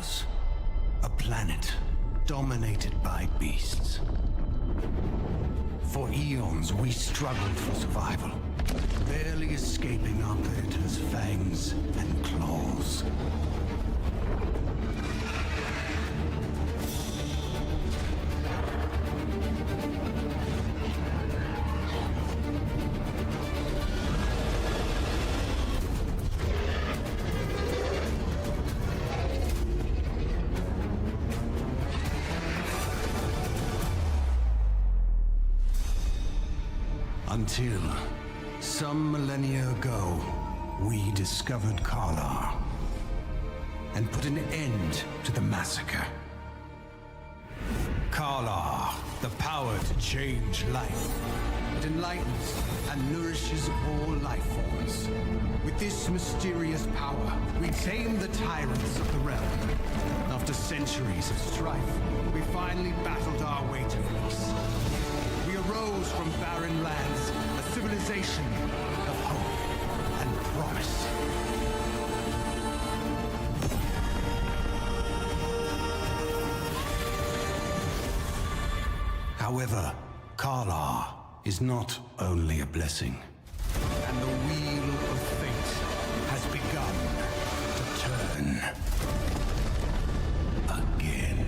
was. A planet dominated by beasts. For eons, we struggled for survival, barely escaping our predators' fangs and claws. Until, some millennia ago, we discovered Karlar and put an end to the massacre. Karlar, the power to change life. It enlightens and nourishes all life forms. With this mysterious power, we tame the tyrants of the realm. After centuries of strife, we finally battled our way to peace. We arose from barren lands, a civilization of hope and promise. However, Karlar is not only a blessing, and the wheel of fate has begun to turn again.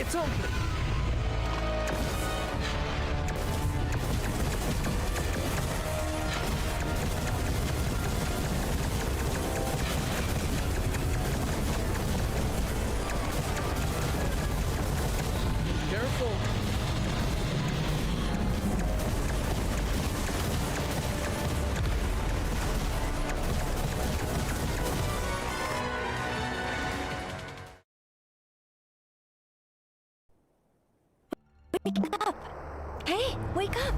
It's over. wake up! Hey, wake up!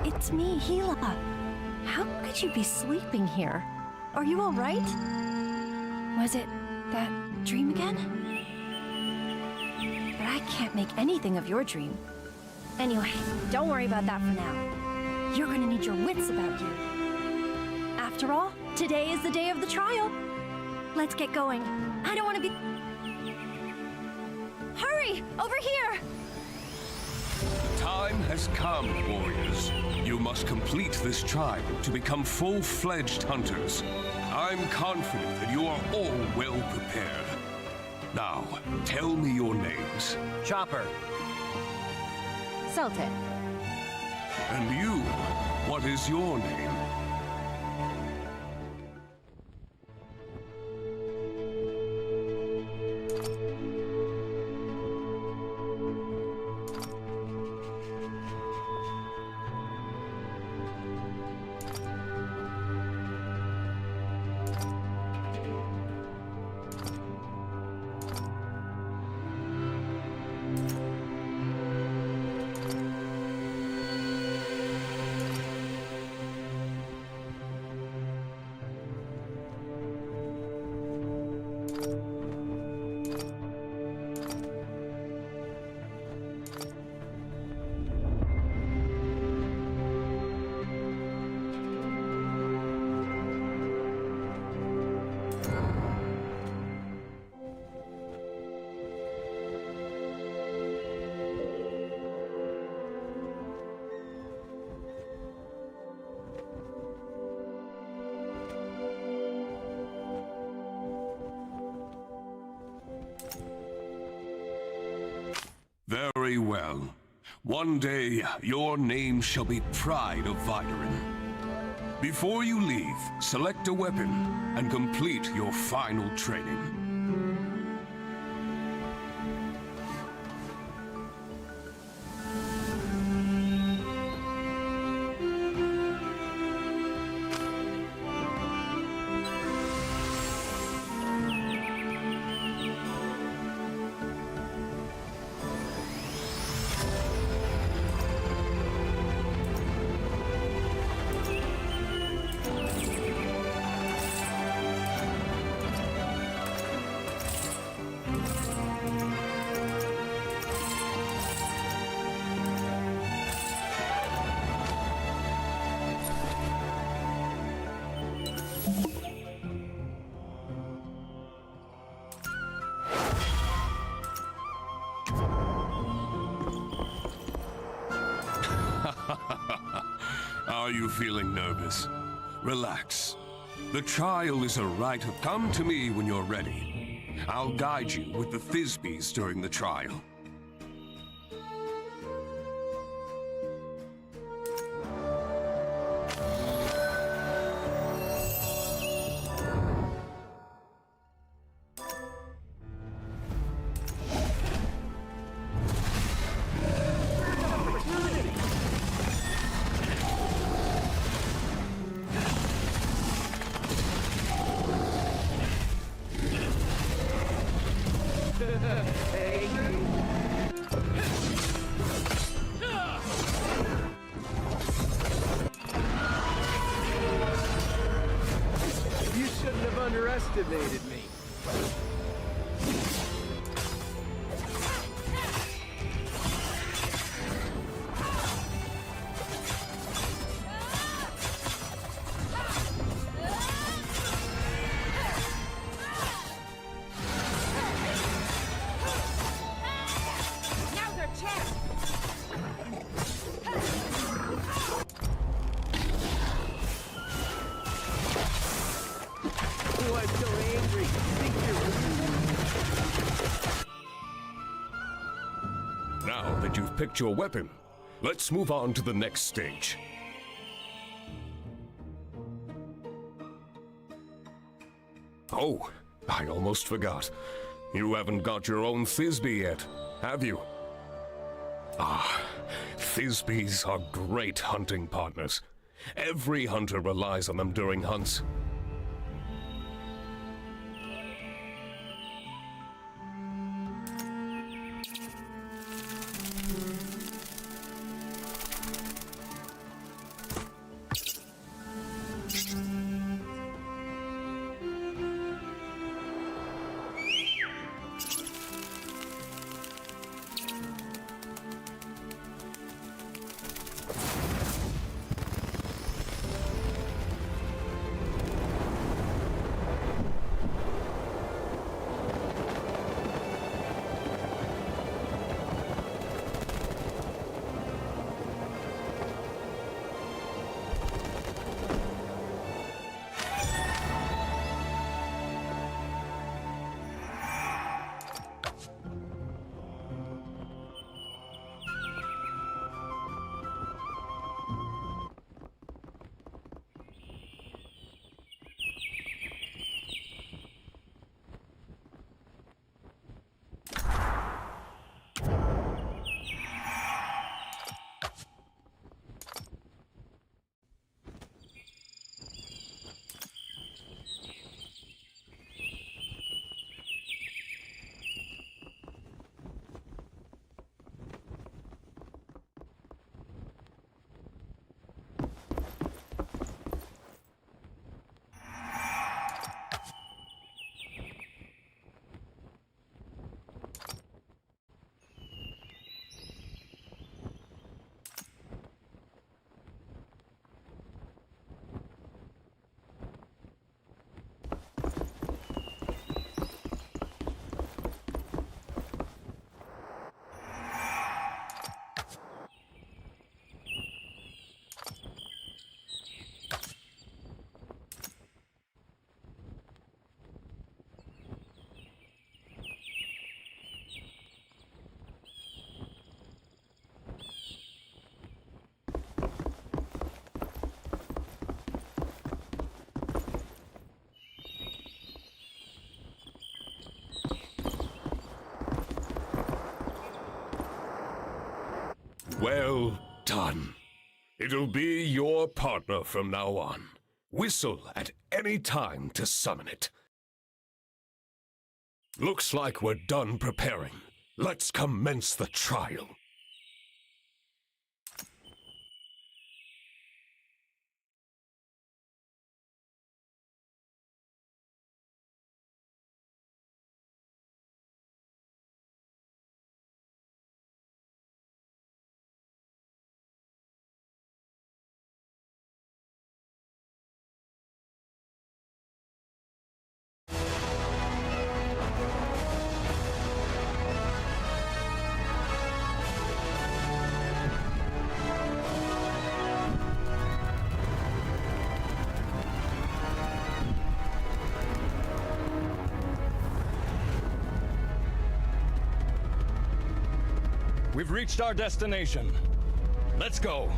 It's me, Gila. How could you be sleeping here? Are you all right? Was it that dream again? But I can't make anything of your dream. Anyway, don't worry about that for now. You're gonna need your wits about you. After all, today is the day of the trial. Let's get going. I don't want to be... Hurry! Over here! The time has come, warriors. You must complete this trial to become full-fledged hunters. I'm confident that you are all well prepared. Now, tell me your names. Chopper. Sultan. And you, what is your name? Very well. One day, your name shall be Pride of Viderin. Before you leave, select a weapon and complete your final training. Are you feeling nervous? Relax. The trial is a rite of... Come to me when you're ready. I'll guide you with the Thisbys during the trial. You shouldn't have underestimated me. Why so angry? Think you're... Now that you've picked your weapon, let's move on to the next stage. Oh, I almost forgot. You haven't got your own Thisby yet, have you? Ah, Thisbys are great hunting partners. Every hunter relies on them during hunts. It'll be your partner from now on. Whistle at any time to summon it. Looks like we're done preparing. Let's commence the trial. We've reached our destination. Let's go.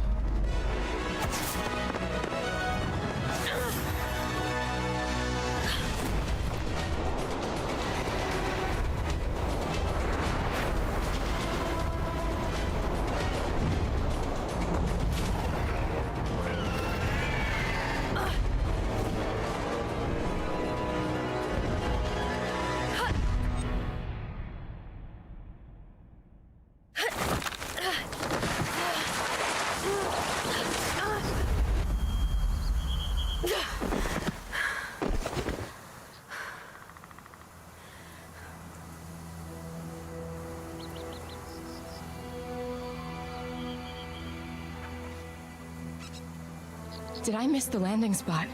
Did I miss the landing spot?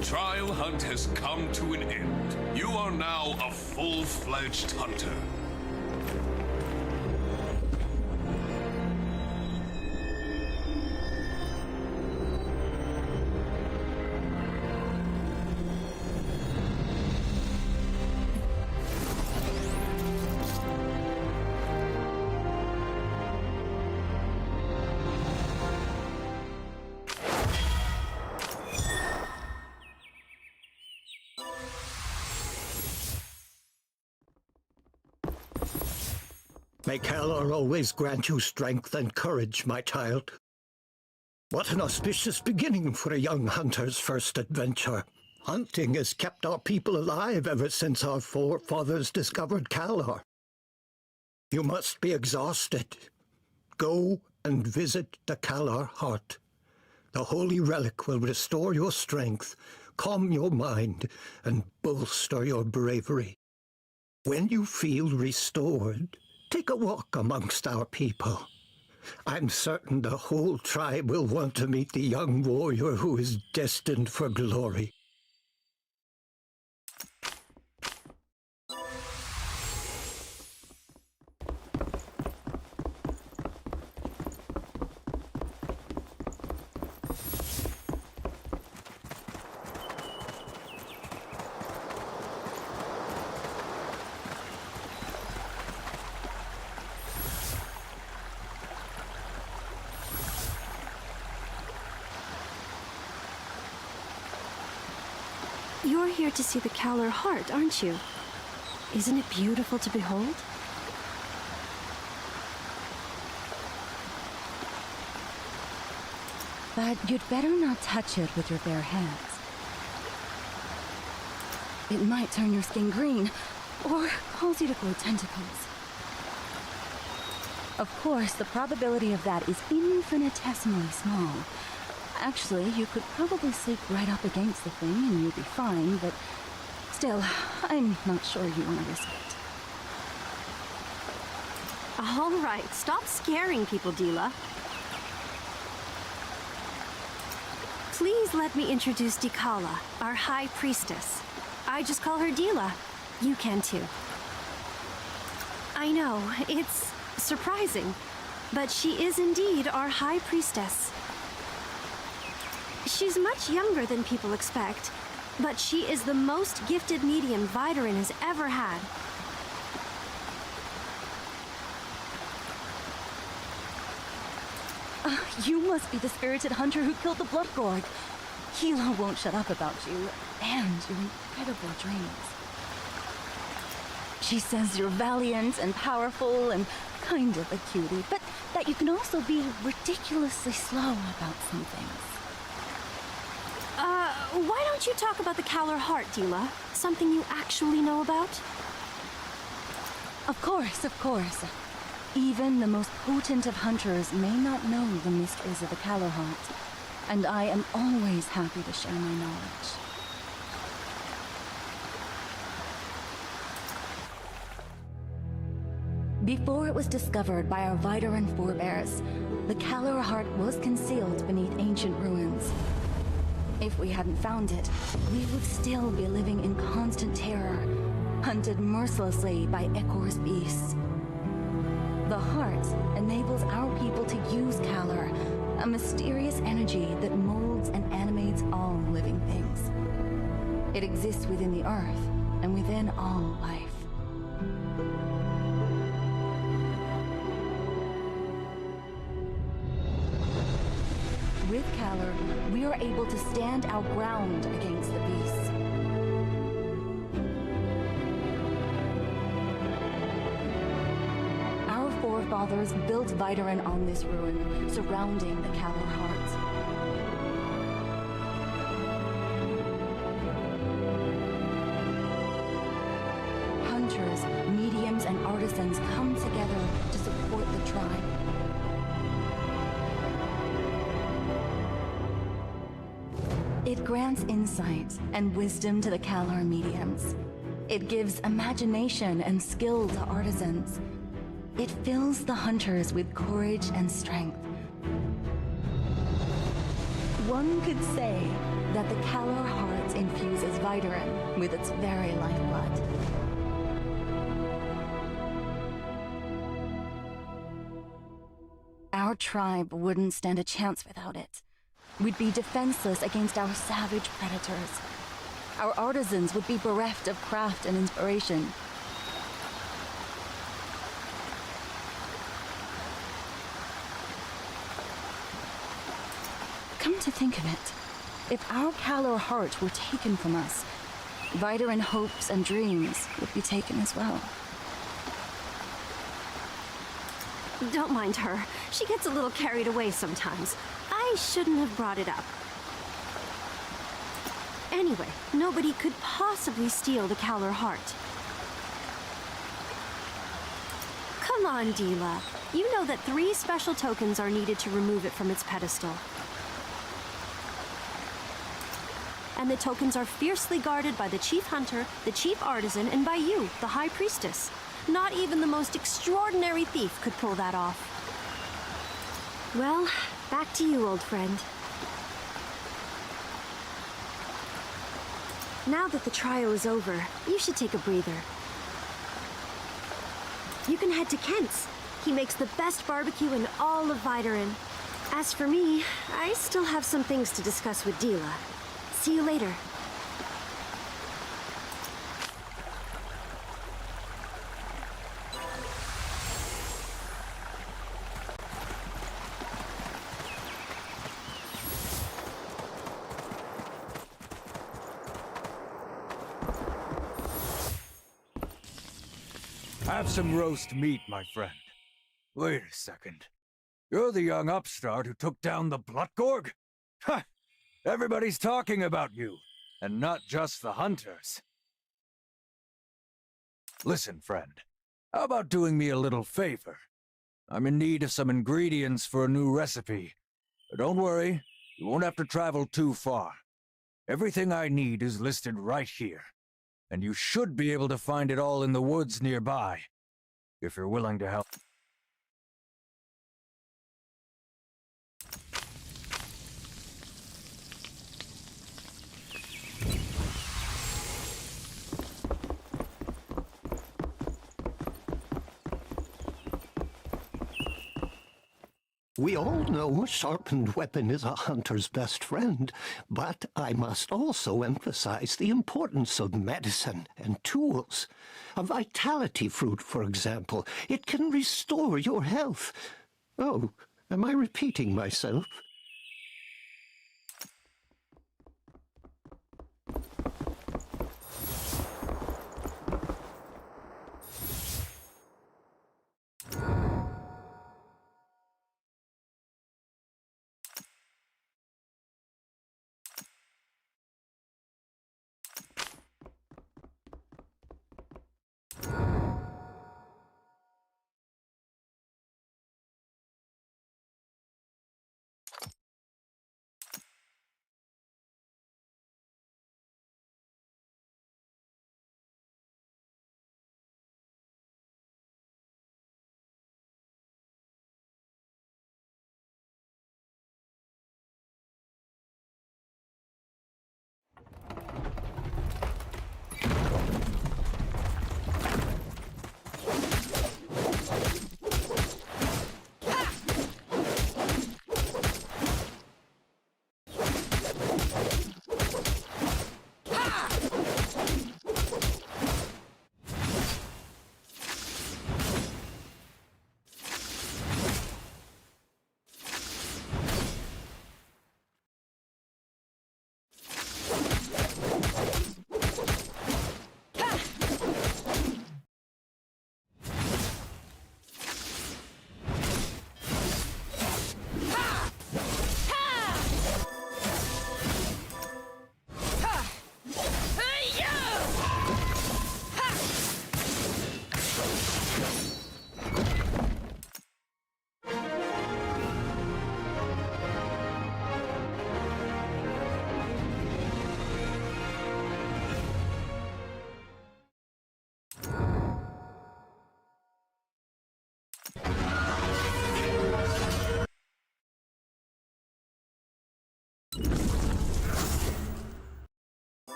Trial hunt has come to an end. You are now a full-fledged hunter. May Kalor always grant you strength and courage, my child. What an auspicious beginning for a young hunter's first adventure. Hunting has kept our people alive ever since our forefathers discovered Kalor. You must be exhausted. Go and visit the Kalor heart. The holy relic will restore your strength, calm your mind, and bolster your bravery. When you feel restored, take a walk amongst our people. I'm certain the whole tribe will want to meet the young warrior who is destined for glory. You're here to see the Kalor heart, aren't you? Isn't it beautiful to behold? But you'd better not touch it with your bare hands. It might turn your skin green, or cause you to grow tentacles. Of course, the probability of that is infinitesimally small. Actually, you could probably sleep right up against the thing and you'd be fine, but still, I'm not sure you want to risk it. All right, stop scaring people, Dila. Please let me introduce Dikala, our High Priestess. I just call her Dila. You can too. I know, it's surprising, but she is indeed our High Priestess. She's much younger than people expect, but she is the most gifted medium Vidarin has ever had. You must be the spirited hunter who killed the Bloodgorg. Hilo won't shut up about you, and your incredible dreams. She says you're valiant and powerful and kind of a cutie, but that you can also be ridiculously slow about some things. Why don't you talk about the Kalor heart, Dila? Something you actually know about? Of course, of course. Even the most potent of hunters may not know the mysteries of the Kalor heart, and I am always happy to share my knowledge. Before it was discovered by our Vidarin forebears, the Kalor heart was concealed beneath ancient ruins. If we hadn't found it, we would still be living in constant terror, hunted mercilessly by Ekor's beasts. The heart enables our people to use Kalor a mysterious energy that molds and animates all living things. It exists within the earth and within all life. With Calor, we are able to stand our ground against the beasts. Our forefathers built Vitarin on this ruin, surrounding the Calor Heart. Hunters, mediums, and artisans come together to support the tribe. It grants insight and wisdom to the Calor mediums. It gives imagination and skill to artisans. It fills the hunters with courage and strength. One could say that the Calor Heart infuses Vitarin with its very lifeblood. Our tribe wouldn't stand a chance without it. We'd be defenseless against our savage predators. Our artisans would be bereft of craft and inspiration. Come to think of it, if our Calor Heart were taken from us, Vitarin hopes and dreams would be taken as well. Don't mind her. She gets a little carried away sometimes. I shouldn't have brought it up. Anyway, nobody could possibly steal the Calor Heart. Come on, Dila. You know that 3 special tokens are needed to remove it from its pedestal. And the tokens are fiercely guarded by the Chief Hunter, the Chief Artisan, and by you, the High Priestess. Not even the most extraordinary thief could pull that off. Well, back to you, old friend. Now that the trial is over, you should take a breather. You can head to Kent's. He makes the best barbecue in all of Vitarin. As for me, I still have some things to discuss with Dila. See you later. Have some roast meat, my friend. Wait a second. You're the young upstart who took down the Bloodgorg? Ha! Everybody's talking about you, and not just the hunters. Listen, friend. How about doing me a little favor? I'm in need of some ingredients for a new recipe. But don't worry, you won't have to travel too far. Everything I need is listed right here. And you should be able to find it all in the woods nearby, if you're willing to help. We all know a sharpened weapon is a hunter's best friend, but I must also emphasize the importance of medicine and tools. A vitality fruit, for example, it can restore your health. Oh, am I repeating myself?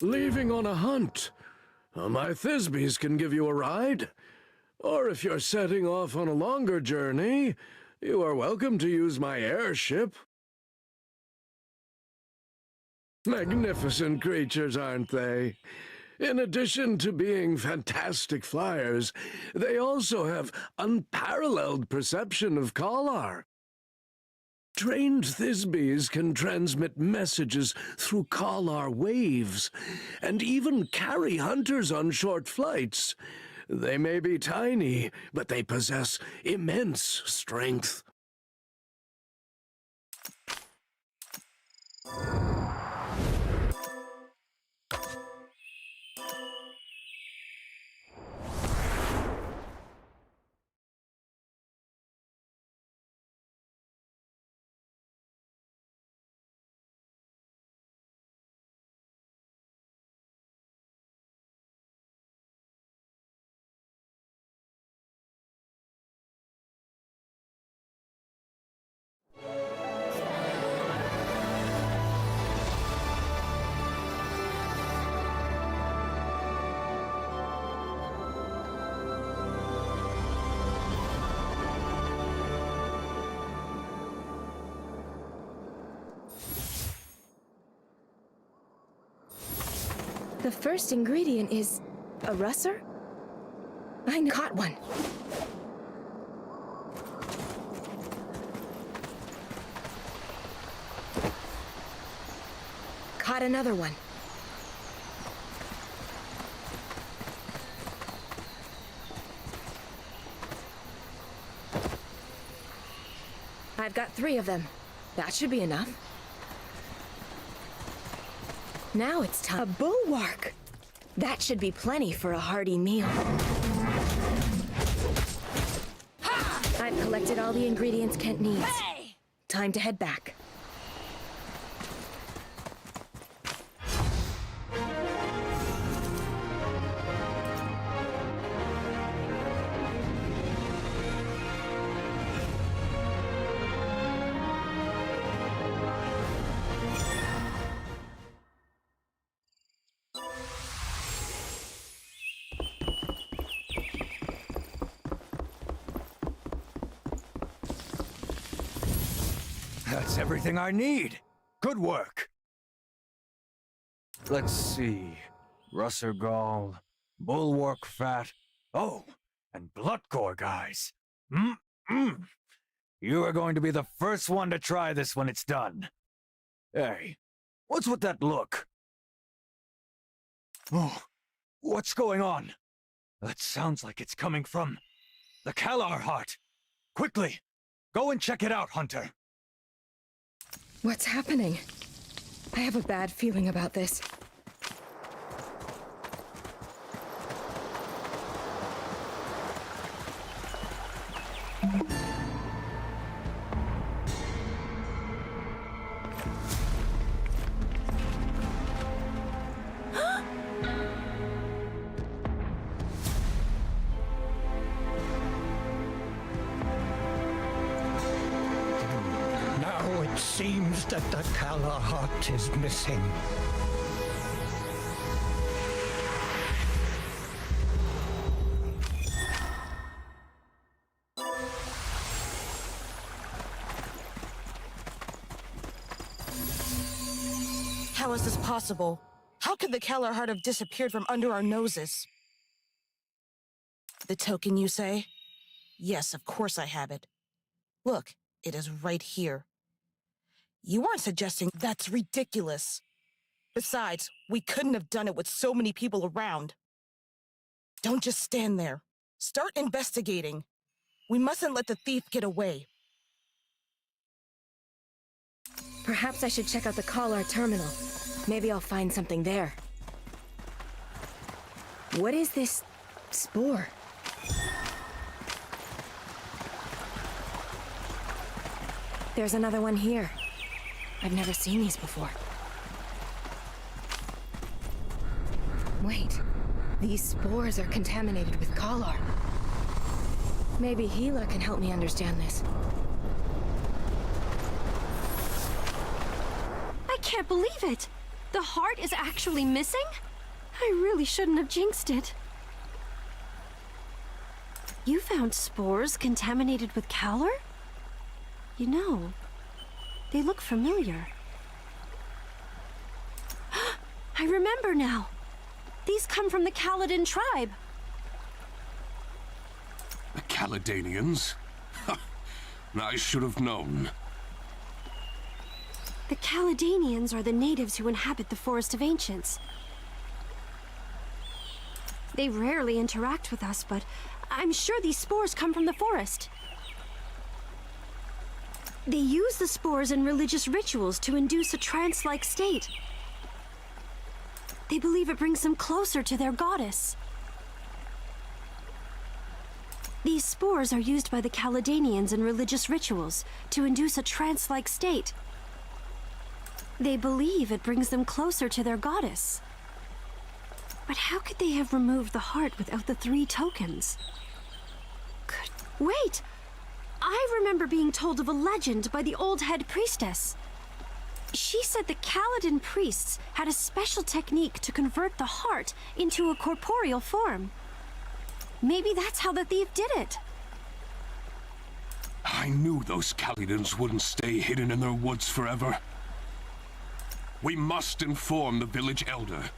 Leaving on a hunt. My Thisbys can give you a ride. Or if you're setting off on a longer journey, you are welcome to use my airship. Magnificent creatures, aren't they? In addition to being fantastic flyers, they also have unparalleled perception of color. Trained Thisbys can transmit messages through collar waves, and even carry hunters on short flights. They may be tiny, but they possess immense strength. The first ingredient is a russer? I caught one. Caught another one. I've got 3 of them. That should be enough. Now it's time. A bulwark! That should be plenty for a hearty meal. Ha! I've collected all the ingredients Kent needs. Hey! Time to head back. That's everything I need. Good work. Let's see. Russer gall, bulwark fat. Oh, and bloodcore guys. You are going to be the first one to try this when it's done. Hey, what's with that look? Oh, what's going on? That sounds like it's coming from the Kalar heart. Quickly, go and check it out, Hunter. What's happening? I have a bad feeling about this. It seems that the Kalar heart is missing. How is this possible? How could the Kalar heart have disappeared from under our noses? The token, you say? Yes, of course I have it. Look, it is right here. You aren't suggesting that's ridiculous. Besides, we couldn't have done it with so many people around. Don't just stand there. Start investigating. We mustn't let the thief get away. Perhaps I should check out the Collar terminal. Maybe I'll find something there. What is this spore? There's another one here. I've never seen these before. Wait, these spores are contaminated with Collar. Maybe Gila can help me understand this. I can't believe it! The heart is actually missing? I really shouldn't have jinxed it. You found spores contaminated with Calor? You know, they look familiar. I remember now. These come from the Caladan tribe. The Caledanians? I should have known. The Caledanians are the natives who inhabit the Forest of Ancients. They rarely interact with us, but I'm sure these spores come from the forest. They use the spores in religious rituals to induce a trance-like state. They believe it brings them closer to their goddess. These spores are used by the Caledanians in religious rituals to induce a trance-like state. They believe it brings them closer to their goddess. But how could they have removed the heart without the 3 tokens? Wait! I remember being told of a legend by the old head priestess. She said the Caladan priests had a special technique to convert the heart into a corporeal form. Maybe that's how the thief did it. I knew those Caledans wouldn't stay hidden in their woods forever. We must inform the village elder.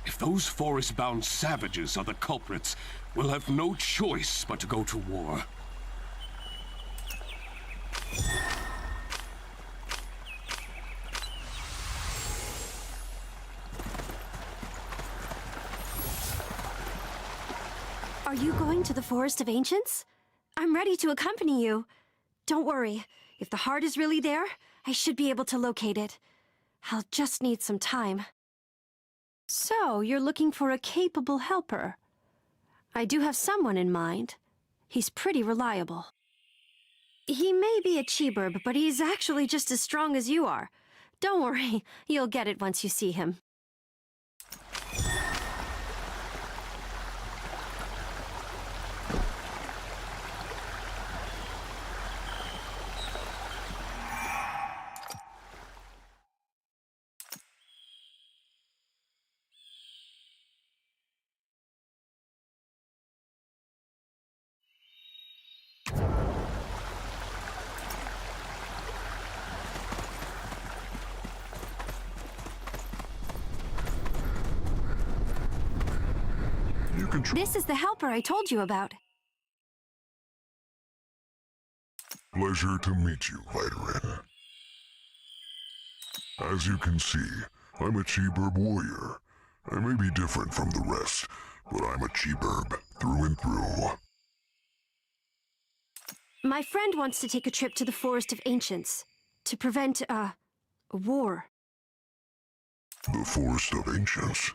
If those forest-bound savages are the culprits, we'll have no choice but to go to war. Are you going to the Forest of Ancients? I'm ready to accompany you. Don't worry. If the heart is really there, I should be able to locate it. I'll just need some time. So, you're looking for a capable helper. I do have someone in mind. He's pretty reliable. He may be a Cheeburb, but he's actually just as strong as you are. Don't worry, you'll get it once you see him. This is the helper I told you about. Pleasure to meet you, Veteran. As you can see, I'm a Cheeburb warrior. I may be different from the rest, but I'm a Cheeburb through and through. My friend wants to take a trip to the Forest of Ancients to prevent, a war. The Forest of Ancients?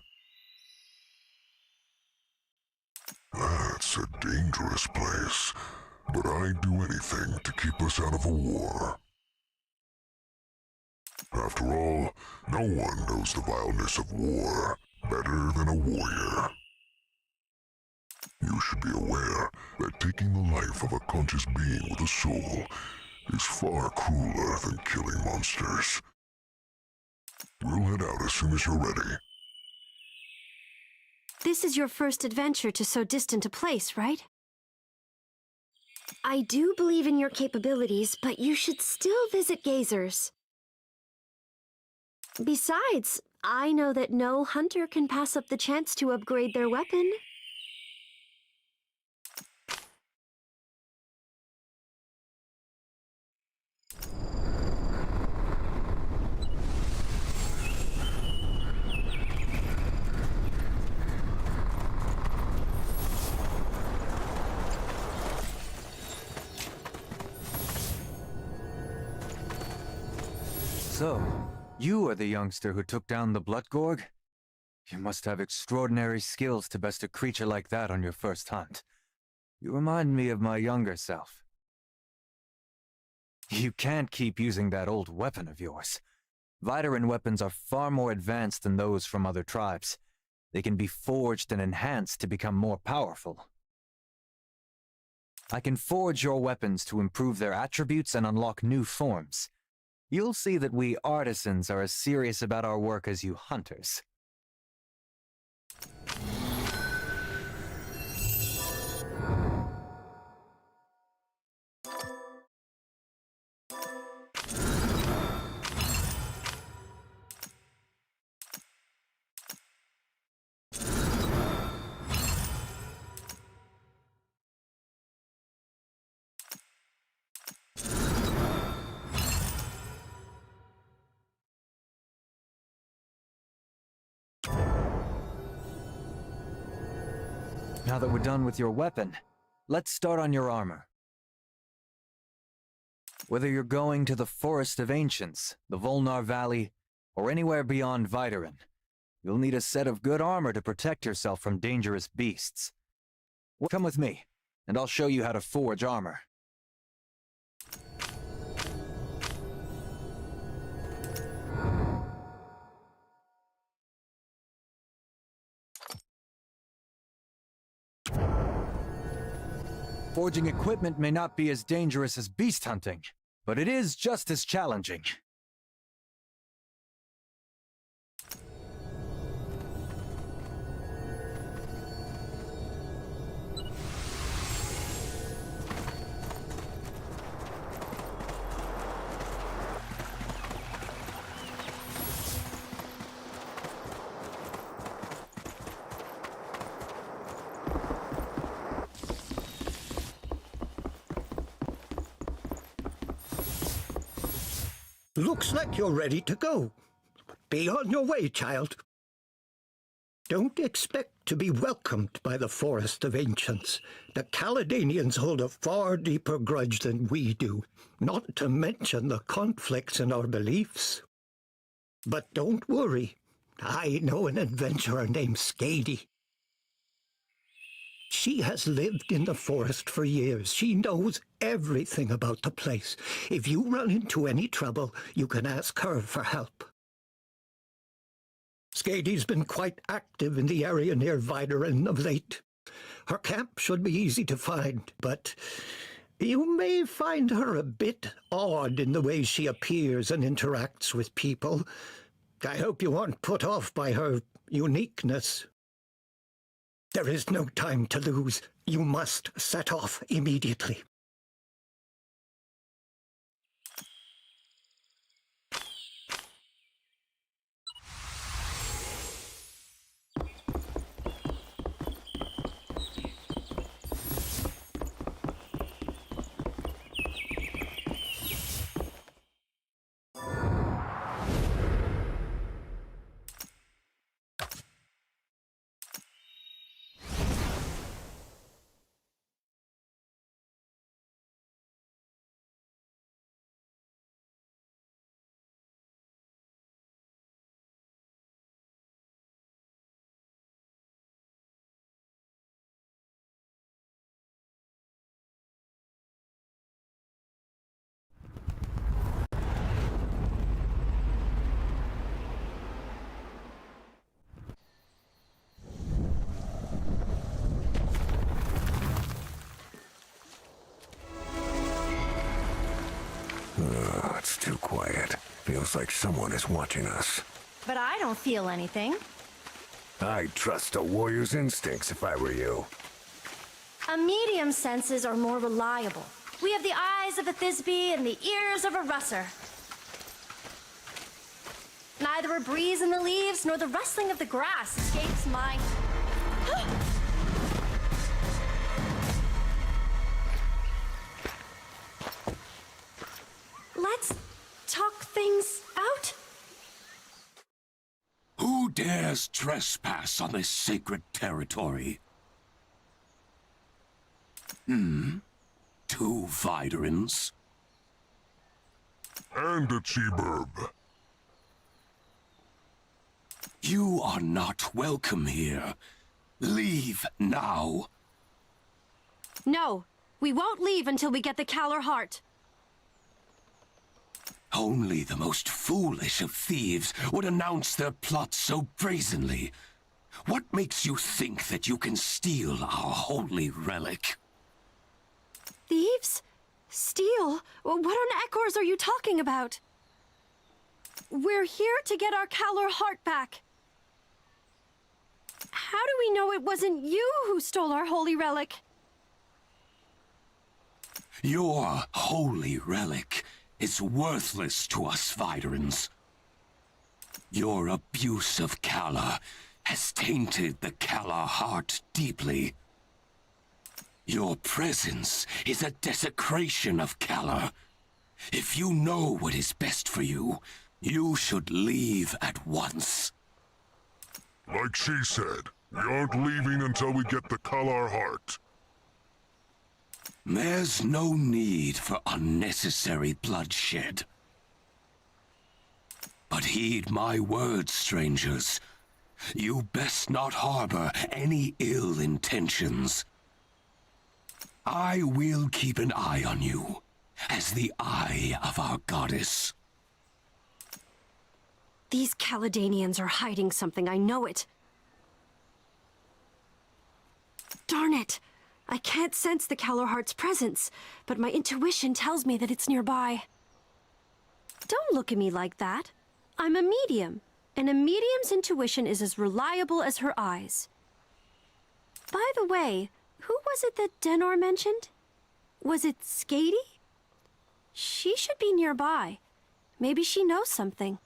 That's a dangerous place, but I'd do anything to keep us out of a war. After all, no one knows the vileness of war better than a warrior. You should be aware that taking the life of a conscious being with a soul is far crueler than killing monsters. We'll head out as soon as you're ready. This is your first adventure to so distant a place, right? I do believe in your capabilities, but you should still visit Gazers. Besides, I know that no hunter can pass up the chance to upgrade their weapon. So, you are the youngster who took down the Bloodgorg? You must have extraordinary skills to best a creature like that on your first hunt. You remind me of my younger self. You can't keep using that old weapon of yours. Vidaran weapons are far more advanced than those from other tribes. They can be forged and enhanced to become more powerful. I can forge your weapons to improve their attributes and unlock new forms. You'll see that we artisans are as serious about our work as you hunters. Now that we're done with your weapon, let's start on your armor. Whether you're going to the Forest of Ancients, the Volnar Valley, or anywhere beyond Vidaran, you'll need a set of good armor to protect yourself from dangerous beasts. Well, come with me, and I'll show you how to forge armor. Forging equipment may not be as dangerous as beast hunting, but it is just as challenging. Looks like you're ready to go. Be on your way, child. Don't expect to be welcomed by the Forest of Ancients. The Caledonians hold a far deeper grudge than we do, not to mention the conflicts in our beliefs. But don't worry. I know an adventurer named Skady. She has lived in the forest for years. She knows everything about the place. If you run into any trouble, you can ask her for help. Skady's been quite active in the area near Vidaran of late. Her camp should be easy to find, but you may find her a bit odd in the way she appears and interacts with people. I hope you aren't put off by her uniqueness. There is no time to lose. You must set off immediately. It's too quiet. Feels like someone is watching us. But I don't feel anything. I'd trust a warrior's instincts if I were you. A medium's senses are more reliable. We have the eyes of a Thisbe and the ears of a Russer. Neither a breeze in the leaves nor the rustling of the grass escapes my... Let's talk things out. Who dares trespass on this sacred territory? Two Vidarans? And a Cheeburb. You are not welcome here. Leave now. No, we won't leave until we get the Kalar heart. Only the most foolish of thieves would announce their plot so brazenly. What makes you think that you can steal our holy relic? Thieves? Steal? What on Ekors are you talking about? We're here to get our Kalar heart back. How do we know it wasn't you who stole our holy relic? Your holy relic is worthless to us Viderans. Your abuse of Kalar has tainted the Kalar heart deeply. Your presence is a desecration of Kalar. If you know what is best for you, you should leave at once. Like she said, we aren't leaving until we get the Kalar heart. There's no need for unnecessary bloodshed. But heed my words, strangers. You best not harbor any ill intentions. I will keep an eye on you, as the eye of our goddess. These Caledanians are hiding something, I know it. Darn it! I can't sense the Kalar heart's presence, but my intuition tells me that it's nearby. Don't look at me like that. I'm a medium, and a medium's intuition is as reliable as her eyes. By the way, who was it that Denor mentioned? Was it Skady? She should be nearby. Maybe she knows something.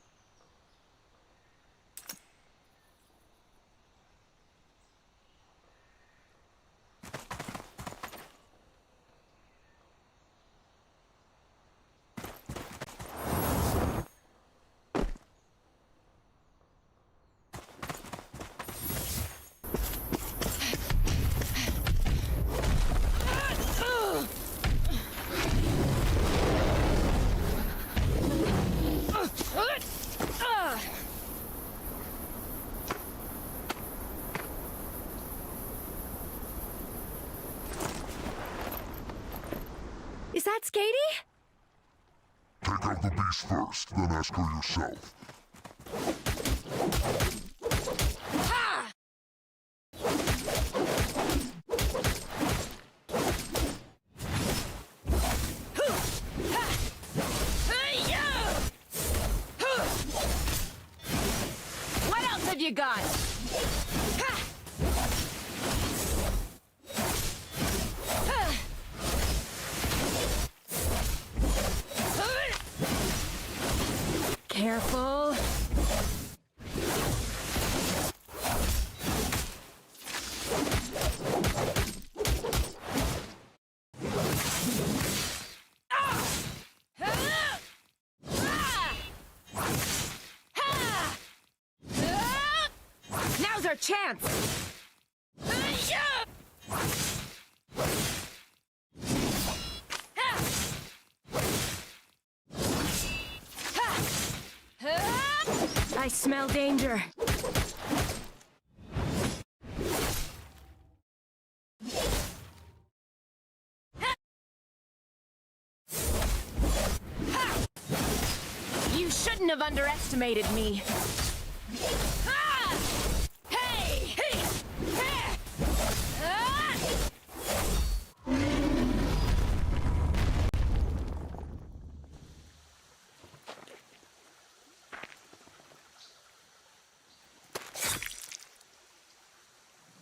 Is that Skady? Take out the beast first, then ask her yourself. Ha! What else have you got? Careful. Now's our chance. I smell danger. You shouldn't have underestimated me. Hey!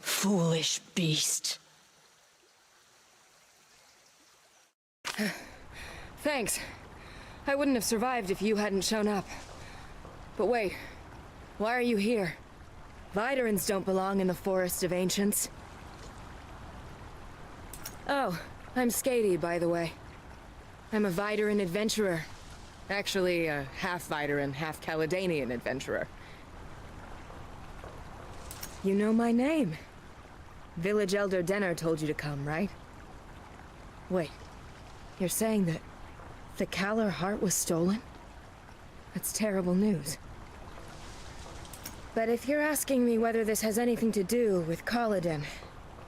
Foolish beast. Thanks. I wouldn't have survived if you hadn't shown up. But wait, why are you here? Viderans don't belong in the Forest of Ancients. Oh, I'm Skady, by the way. I'm a Videran adventurer. Actually, a half Videran, half Caledanian adventurer. You know my name. Village Elder Denner told you to come, right? Wait, you're saying that the Kalar heart was stolen? That's terrible news. But if you're asking me whether this has anything to do with Kaladin,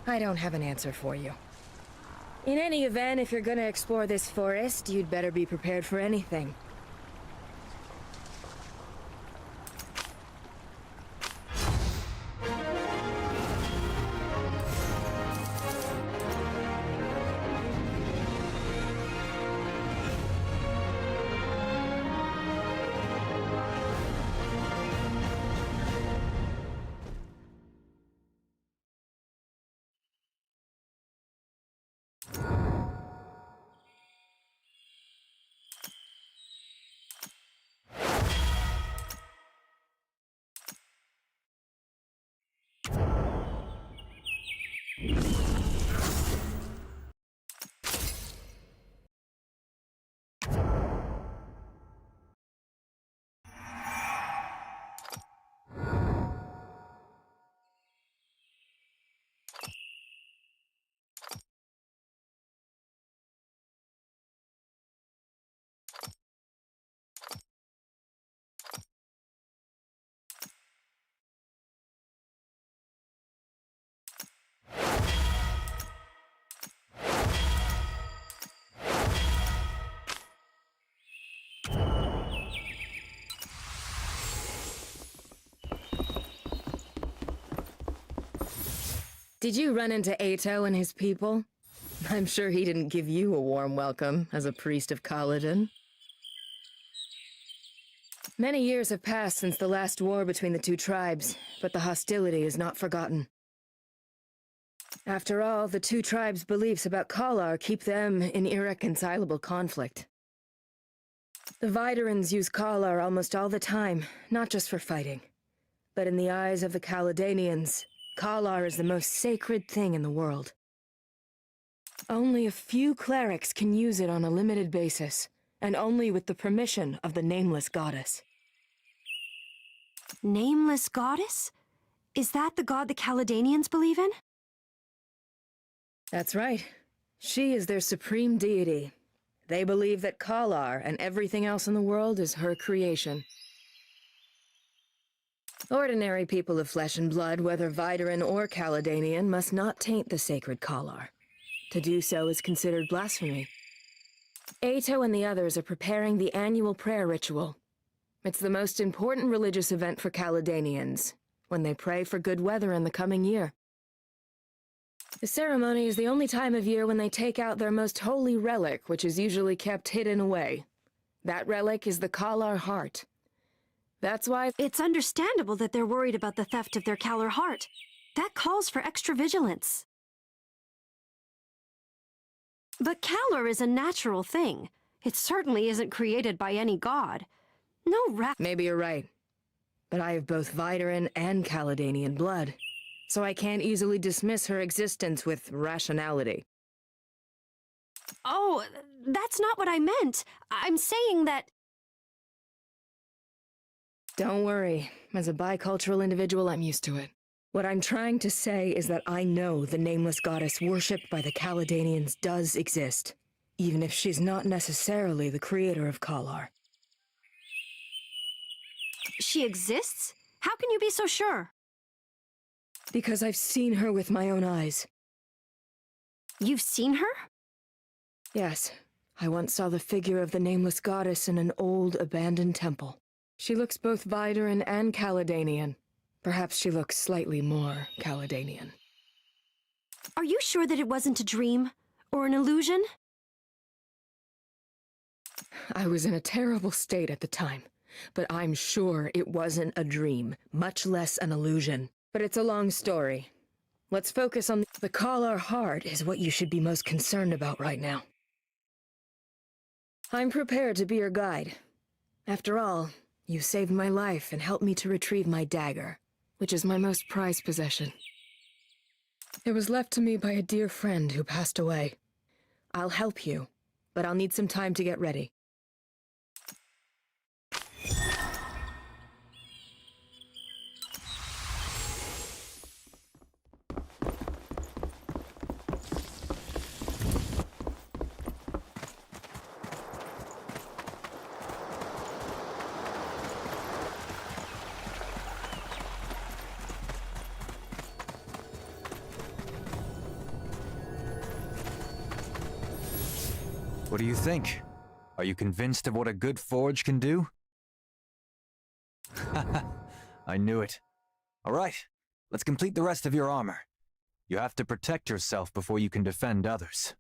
I don't have an answer for you. In any event, if you're gonna explore this forest, you'd better be prepared for anything. Did you run into Ato and his people? I'm sure he didn't give you a warm welcome as a priest of Kaladin. Many years have passed since the last war between the two tribes, but the hostility is not forgotten. After all, the two tribes' beliefs about Kalar keep them in irreconcilable conflict. The Viderans use Kalar almost all the time, not just for fighting. But in the eyes of the Kaladanians, Kalar is the most sacred thing in the world. Only a few clerics can use it on a limited basis, and only with the permission of the Nameless Goddess. Nameless Goddess? Is that the god the Kaladanians believe in? That's right. She is their supreme deity. They believe that Kalar and everything else in the world is her creation. Ordinary people of flesh and blood, whether Vidaran or Kaladanian, must not taint the sacred Kalar. To do so is considered blasphemy. Ato and the others are preparing the annual prayer ritual. It's the most important religious event for Kaladanians, when they pray for good weather in the coming year. The ceremony is the only time of year when they take out their most holy relic, which is usually kept hidden away. That relic is the Kalar heart. That's why it's understandable that they're worried about the theft of their Kalar heart. That calls for extra vigilance. But Kalar is a natural thing. It certainly isn't created by any god. No Maybe you're right. But I have both Vidaran and Kaladanian blood, so I can't easily dismiss her existence with rationality. Oh, that's not what I meant. I'm saying that... Don't worry. As a bicultural individual, I'm used to it. What I'm trying to say is that I know the Nameless Goddess worshipped by the Kaladanians does exist, even if she's not necessarily the creator of Kalar. She exists? How can you be so sure? Because I've seen her with my own eyes. You've seen her? Yes. I once saw the figure of the Nameless Goddess in an old, abandoned temple. She looks both Vidaran and Kaladanian. Perhaps she looks slightly more Kaladanian. Are you sure that it wasn't a dream? Or an illusion? I was in a terrible state at the time, but I'm sure it wasn't a dream, much less an illusion. But it's a long story. Let's focus on the Kalar heart is what you should be most concerned about right now. I'm prepared to be your guide. After all, you saved my life and helped me to retrieve my dagger, which is my most prized possession. It was left to me by a dear friend who passed away. I'll help you, but I'll need some time to get ready. What do you think? Are you convinced of what a good forge can do? I knew it. All right, let's complete the rest of your armor. You have to protect yourself before you can defend others.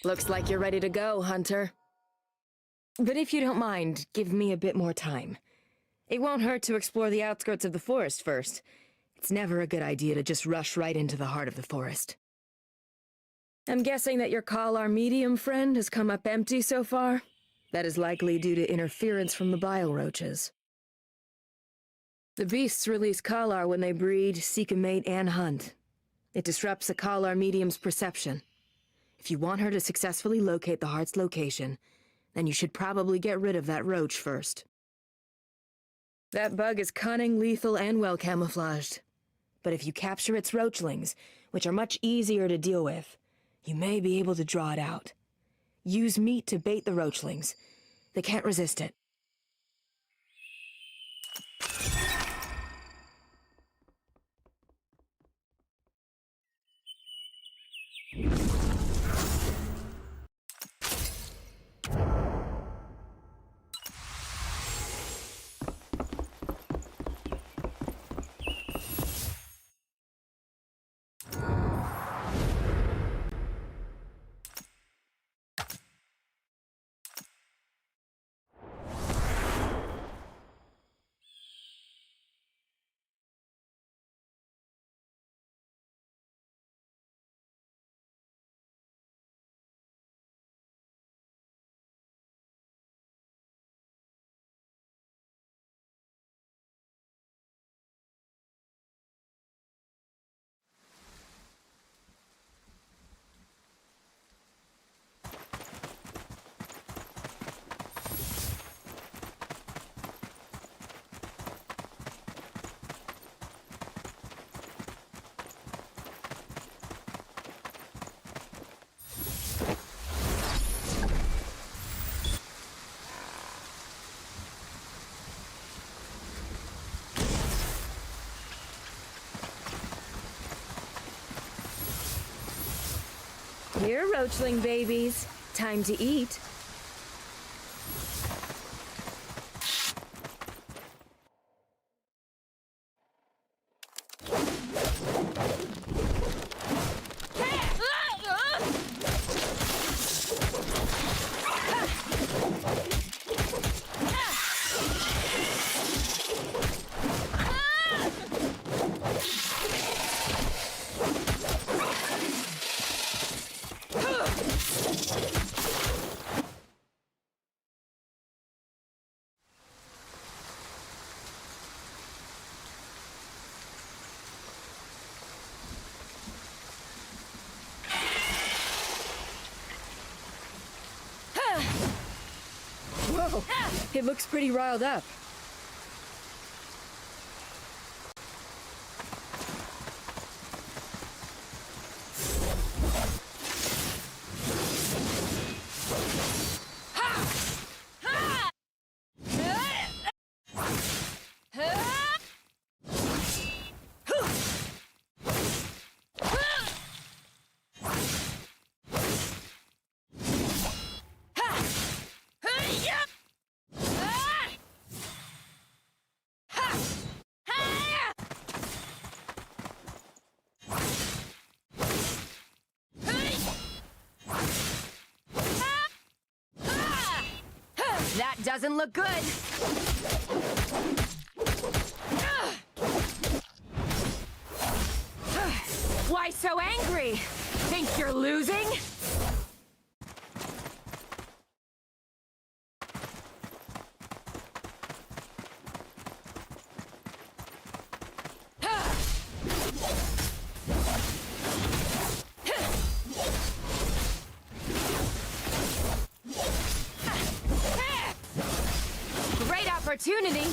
Looks like you're ready to go, Hunter. But if you don't mind, give me a bit more time. It won't hurt to explore the outskirts of the forest first. It's never a good idea to just rush right into the heart of the forest. I'm guessing that your Kalar medium friend has come up empty so far? That is likely due to interference from the bile roaches. The beasts release Kalar when they breed, seek a mate, and hunt. It disrupts a Kalar medium's perception. If you want her to successfully locate the heart's location, then you should probably get rid of that roach first. That bug is cunning, lethal, and well camouflaged. But if you capture its roachlings, which are much easier to deal with, you may be able to draw it out. Use meat to bait the roachlings. They can't resist it. Here, roachling babies. Time to eat. Whoa, it looks pretty riled up. That doesn't look good. Why so angry? Think you're losing? Great opportunity.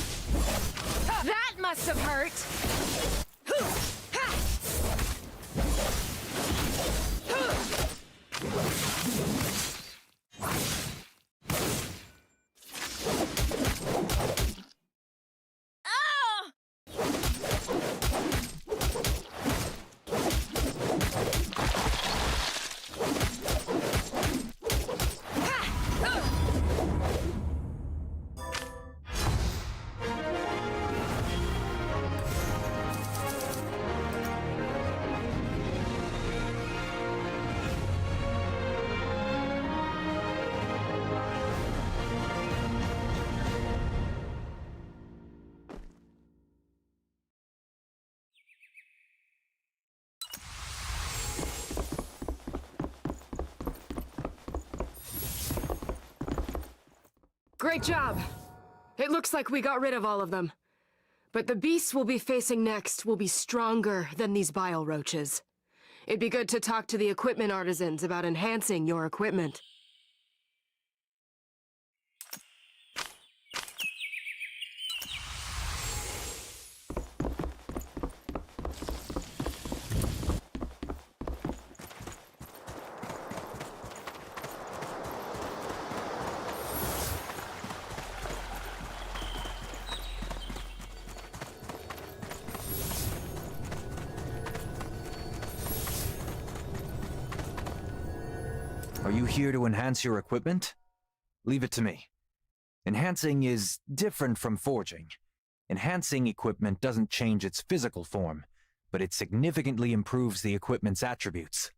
That must have hurt. Great job. It looks like we got rid of all of them. But the beasts we'll be facing next will be stronger than these bile roaches. It'd be good to talk to the equipment artisans about enhancing your equipment. Are you here to enhance your equipment? Leave it to me. Enhancing is different from forging. Enhancing equipment doesn't change its physical form, but it significantly improves the equipment's attributes.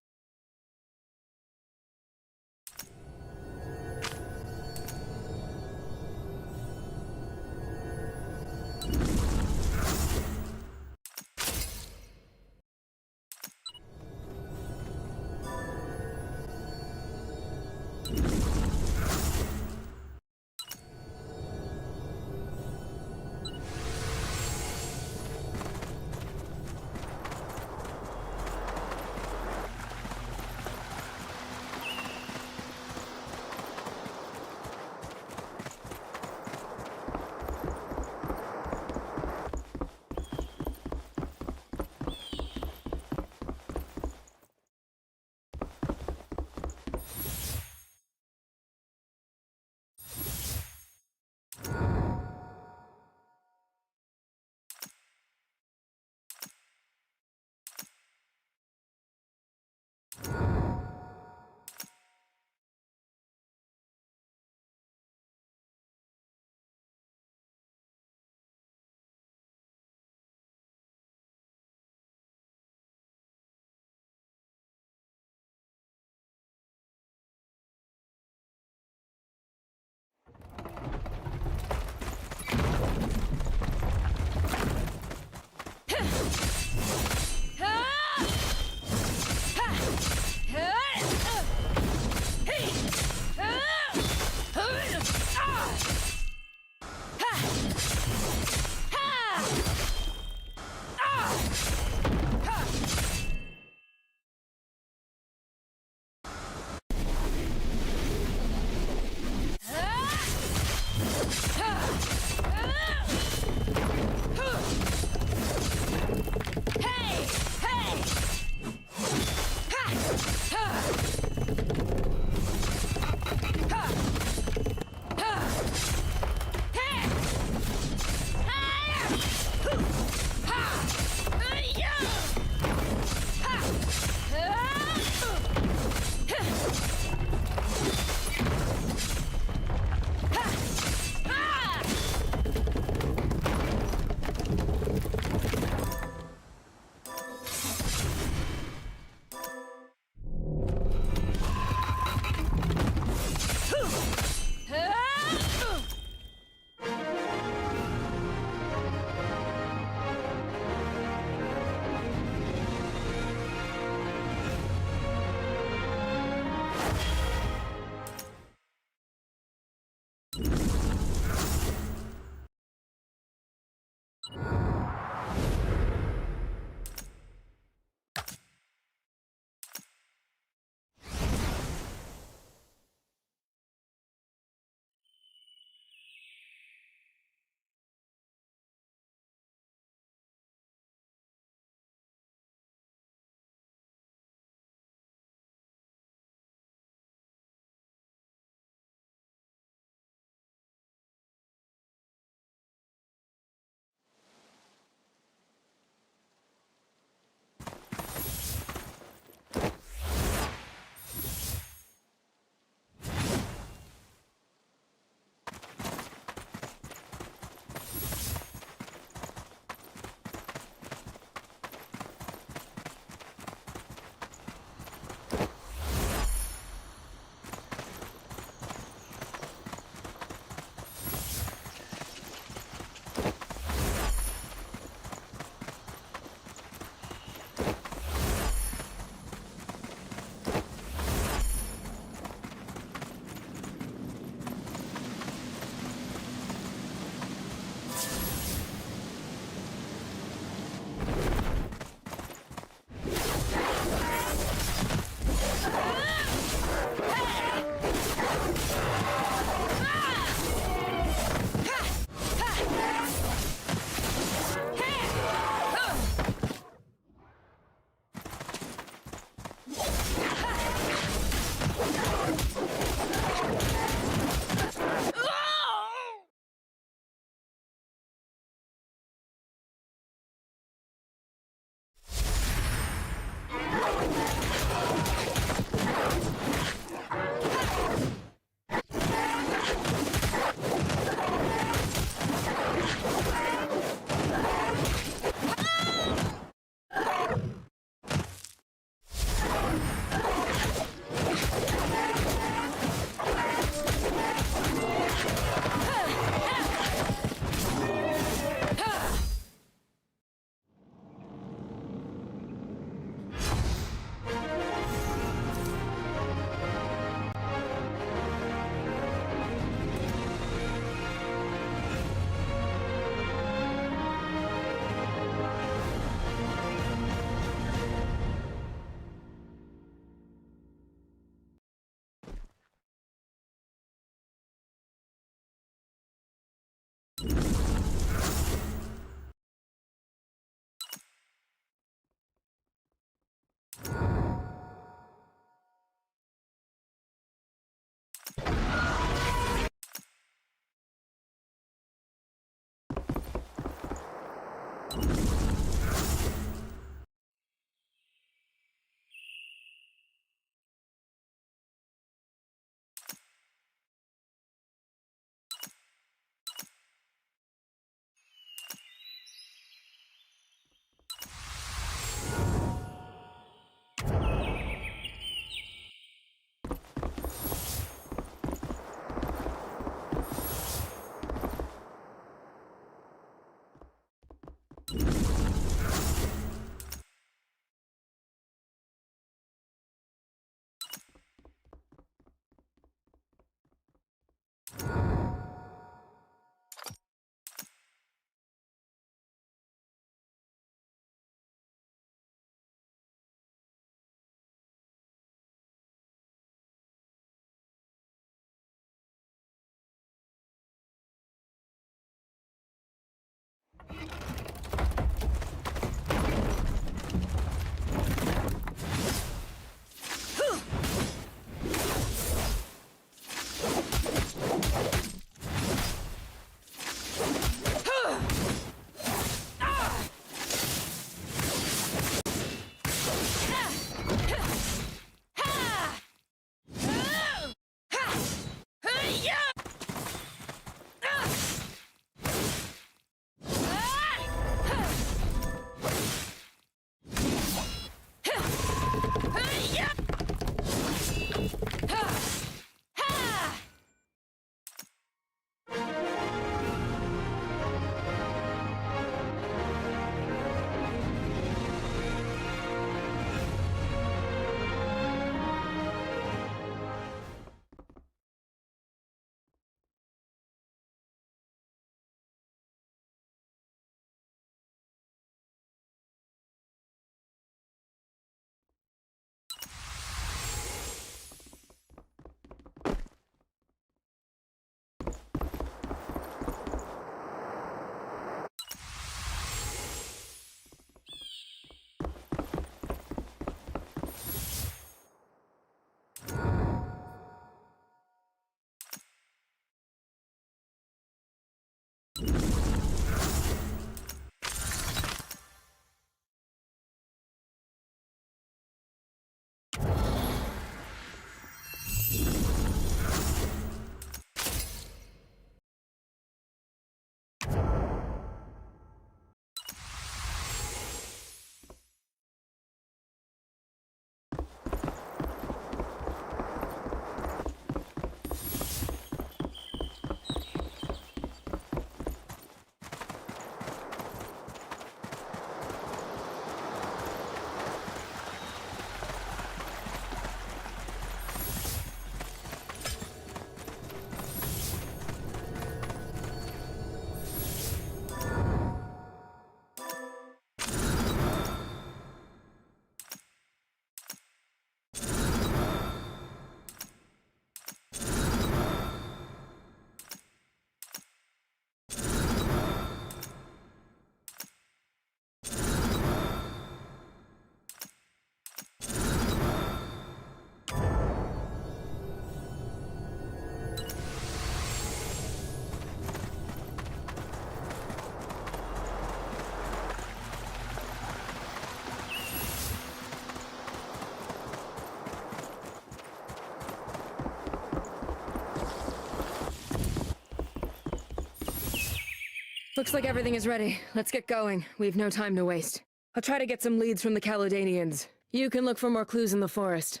Looks like everything is ready. Let's get going. We've no time to waste. I'll try to get some leads from the Caledonians. You can look for more clues in the forest.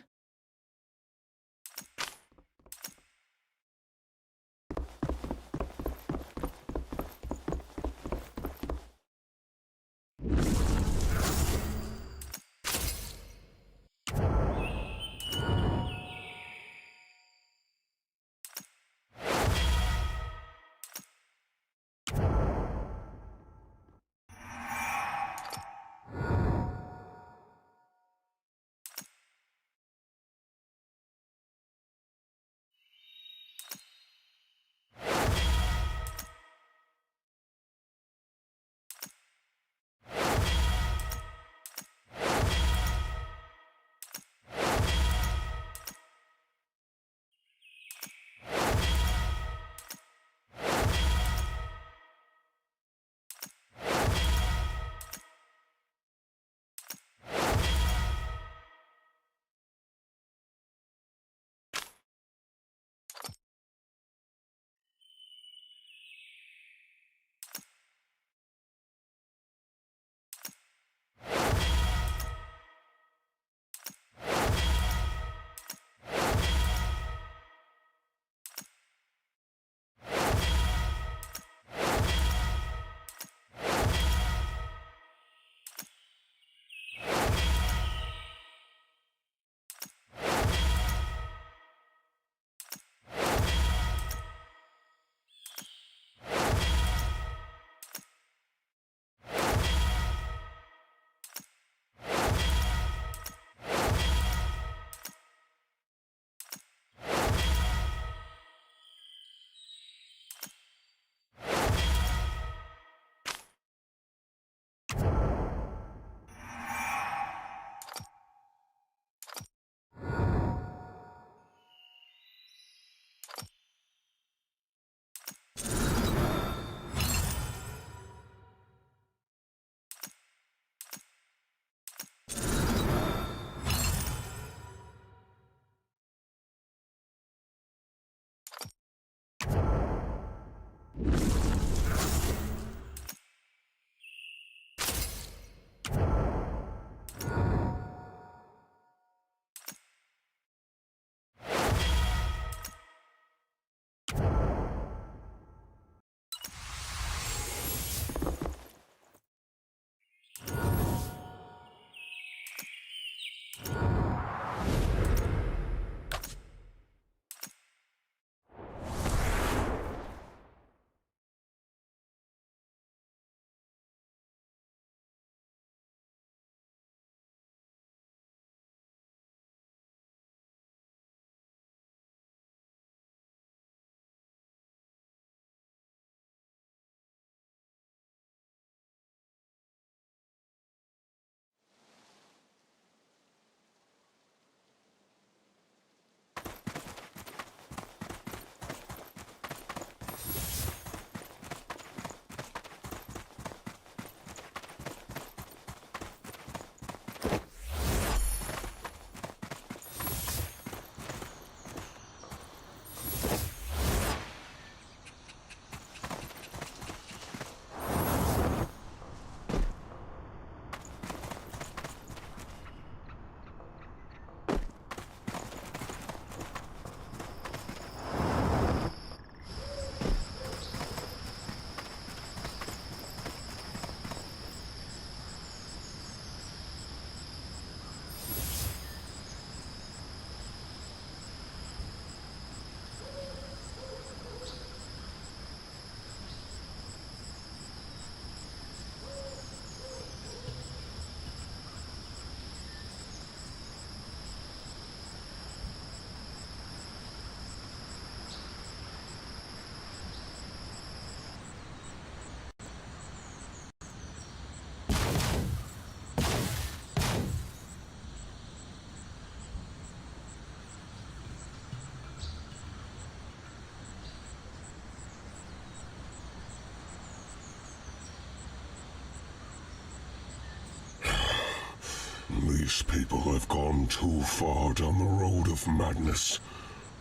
These people have gone too far down the road of madness.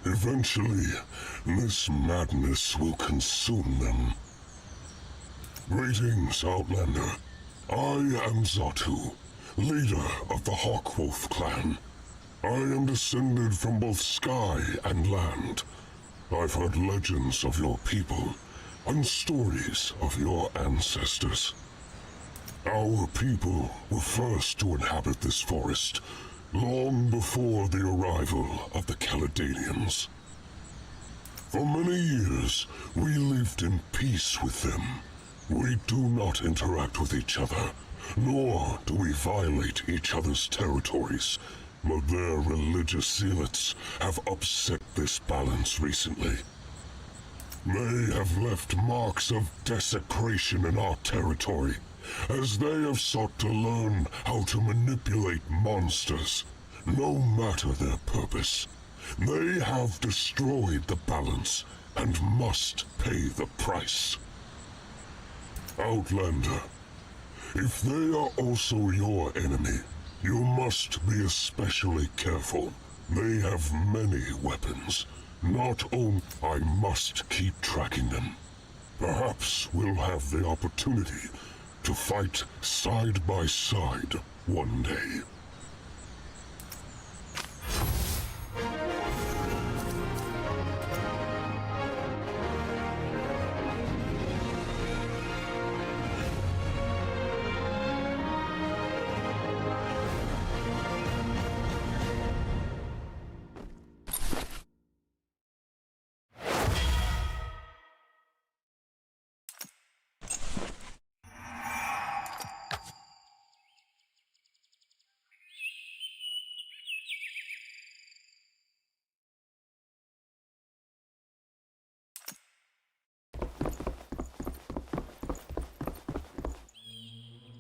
Eventually, this madness will consume them. Greetings, Outlander. I am Zatu, leader of the Hawkwolf clan. I am descended from both sky and land. I've heard legends of your people and stories of your ancestors. Our people were first to inhabit this forest, long before the arrival of the Caledonians. For many years, we lived in peace with them. We do not interact with each other, nor do we violate each other's territories, but their religious zealots have upset this balance recently. They have left marks of desecration in our territory, as they have sought to learn how to manipulate monsters, no matter their purpose. They have destroyed the balance and must pay the price. Outlander, if they are also your enemy, you must be especially careful. They have many weapons. Not only I must keep tracking them. Perhaps we'll have the opportunity to fight side by side one day.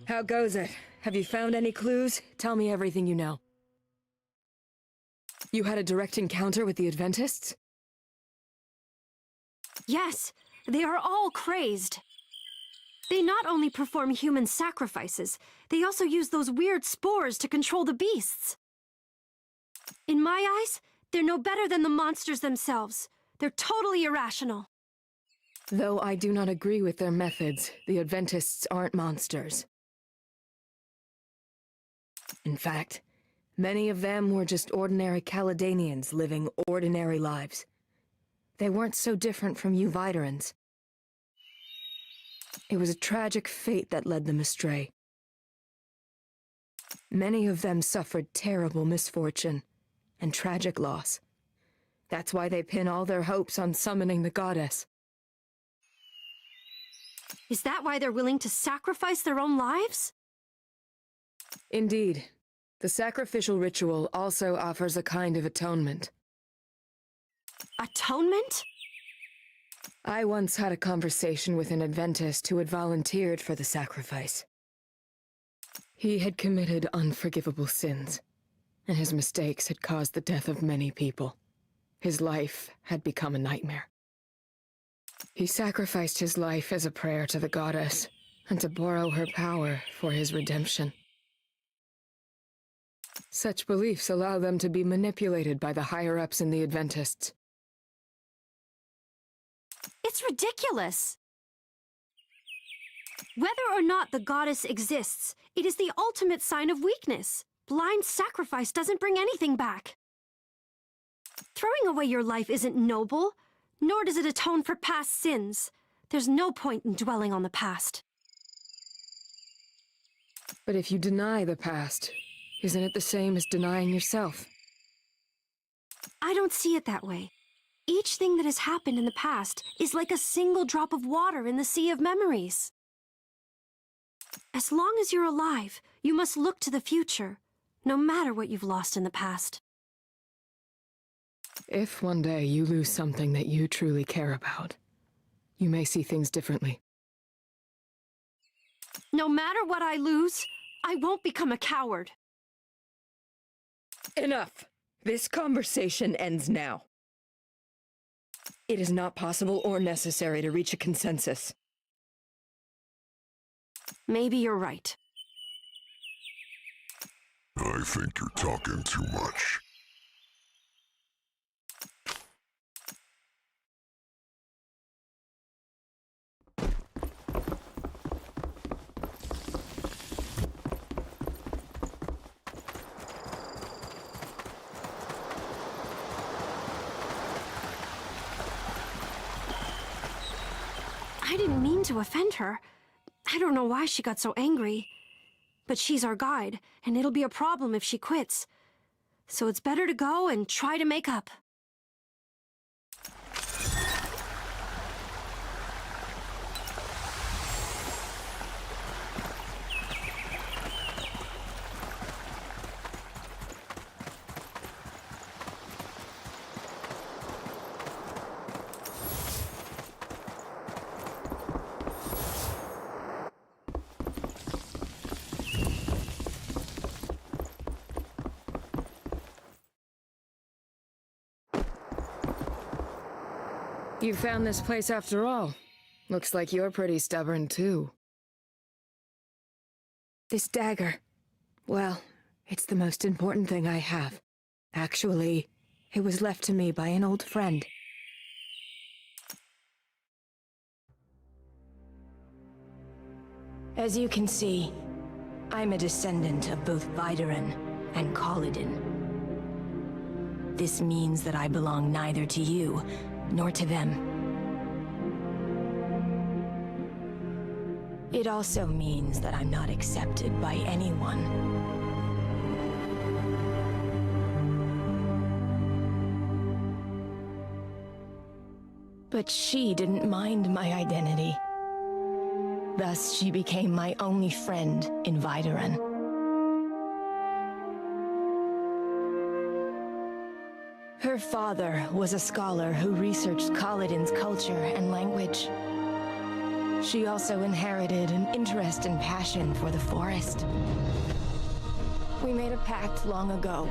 How goes it? Have you found any clues? Tell me everything you know. You had a direct encounter with the Adventists? Yes, they are all crazed. They not only perform human sacrifices, they also use those weird spores to control the beasts. In my eyes, they're no better than the monsters themselves. They're totally irrational. Though I do not agree with their methods, the Adventists aren't monsters. In fact, many of them were just ordinary Caledonians living ordinary lives. They weren't so different from you Viderans. It was a tragic fate that led them astray. Many of them suffered terrible misfortune and tragic loss. That's why they pin all their hopes on summoning the goddess. Is that why they're willing to sacrifice their own lives? Indeed. The sacrificial ritual also offers a kind of atonement. Atonement? I once had a conversation with an Adventist who had volunteered for the sacrifice. He had committed unforgivable sins, and his mistakes had caused the death of many people. His life had become a nightmare. He sacrificed his life as a prayer to the goddess, and to borrow her power for his redemption. Such beliefs allow them to be manipulated by the higher-ups in the Adventists. It's ridiculous! Whether or not the goddess exists, it is the ultimate sign of weakness. Blind sacrifice doesn't bring anything back. Throwing away your life isn't noble, nor does it atone for past sins. There's no point in dwelling on the past. But if you deny the past, isn't it the same as denying yourself? I don't see it that way. Each thing that has happened in the past is like a single drop of water in the sea of memories. As long as you're alive, you must look to the future, no matter what you've lost in the past. If one day you lose something that you truly care about, you may see things differently. No matter what I lose, I won't become a coward. Enough! This conversation ends now. It is not possible or necessary to reach a consensus. Maybe you're right. I think you're talking too much. I didn't mean to offend her. I don't know why she got so angry. But she's our guide, and it'll be a problem if she quits. So it's better to go and try to make up. You found this place after all. Looks like you're pretty stubborn, too. This dagger. Well, it's the most important thing I have. Actually, it was left to me by an old friend. As you can see, I'm a descendant of both Vidaran and Kaladin. This means that I belong neither to you nor to them. It also means that I'm not accepted by anyone. But she didn't mind my identity. Thus, she became my only friend in Vidaran. Her father was a scholar who researched Kaladin's culture and language. She also inherited an interest and passion for the forest. We made a pact long ago.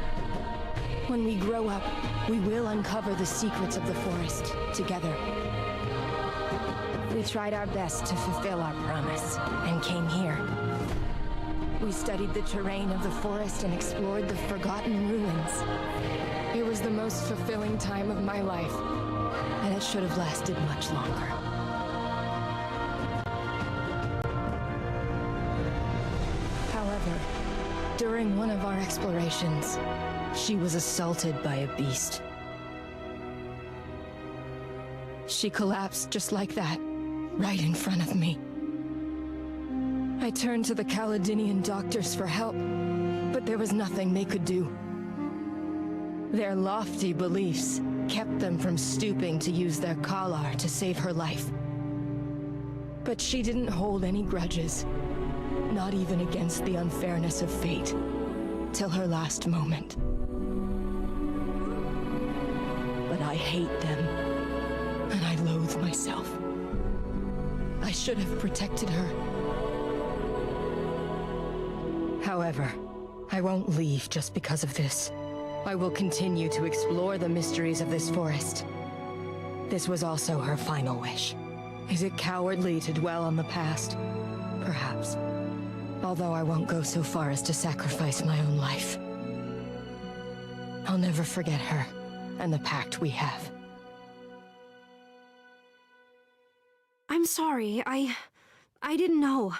When we grow up, we will uncover the secrets of the forest together. We tried our best to fulfill our promise and came here. We studied the terrain of the forest and explored the forgotten ruins. It was the most fulfilling time of my life, and it should have lasted much longer. However, during one of our explorations, she was assaulted by a beast. She collapsed just like that, right in front of me. I turned to the Caledonian doctors for help, but there was nothing they could do. Their lofty beliefs kept them from stooping to use their Kalar to save her life. But she didn't hold any grudges, not even against the unfairness of fate, till her last moment. But I hate them, and I loathe myself. I should have protected her. However, I won't leave just because of this. I will continue to explore the mysteries of this forest. This was also her final wish. Is it cowardly to dwell on the past? Perhaps. Although I won't go so far as to sacrifice my own life. I'll never forget her and the pact we have. I'm sorry. I didn't know.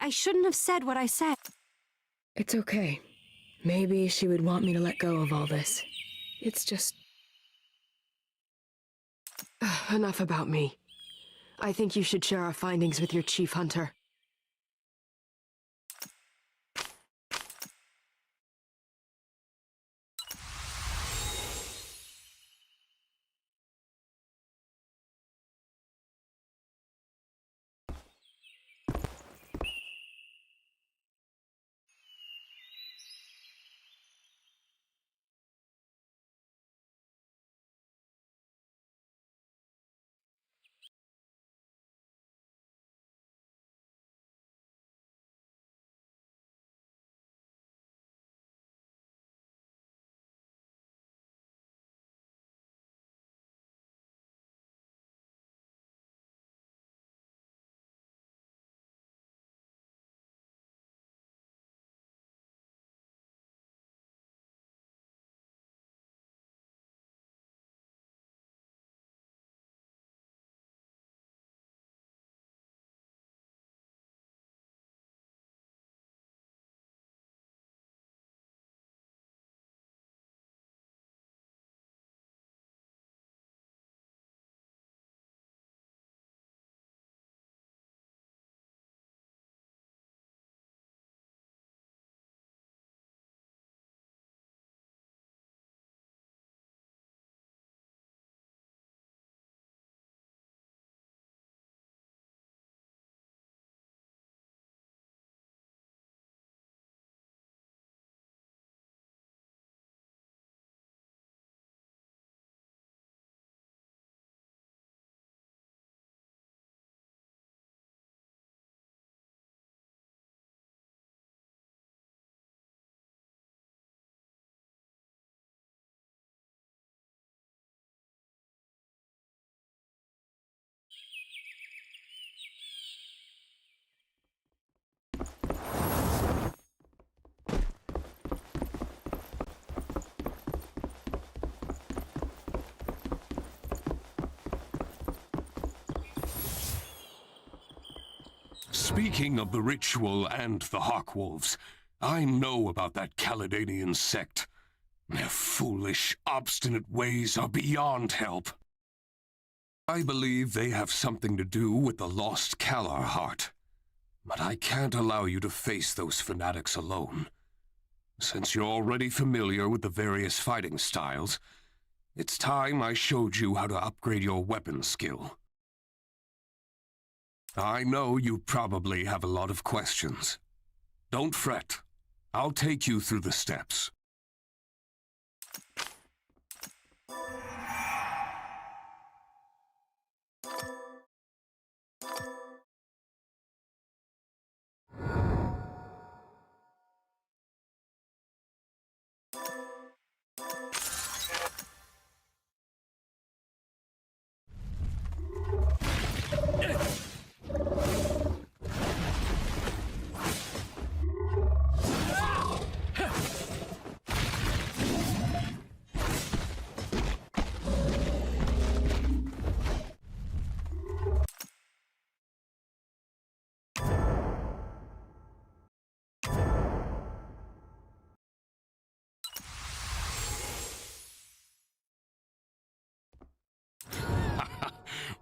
I shouldn't have said what I said. It's okay. Maybe she would want me to let go of all this. It's just... Enough about me. I think you should share our findings with your chief hunter. Speaking of the ritual and the Hawkwolves, I know about that Caledonian sect. Their foolish, obstinate ways are beyond help. I believe they have something to do with the lost Kalar heart. But I can't allow you to face those fanatics alone. Since you're already familiar with the various fighting styles, it's time I showed you how to upgrade your weapon skill. I know you probably have a lot of questions. Don't fret. I'll take you through the steps.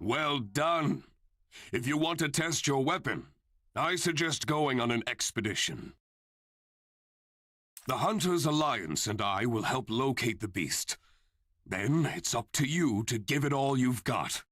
Well done. If you want to test your weapon, I suggest going on an expedition. The Hunters Alliance and I will help locate the beast. Then it's up to you to give it all you've got.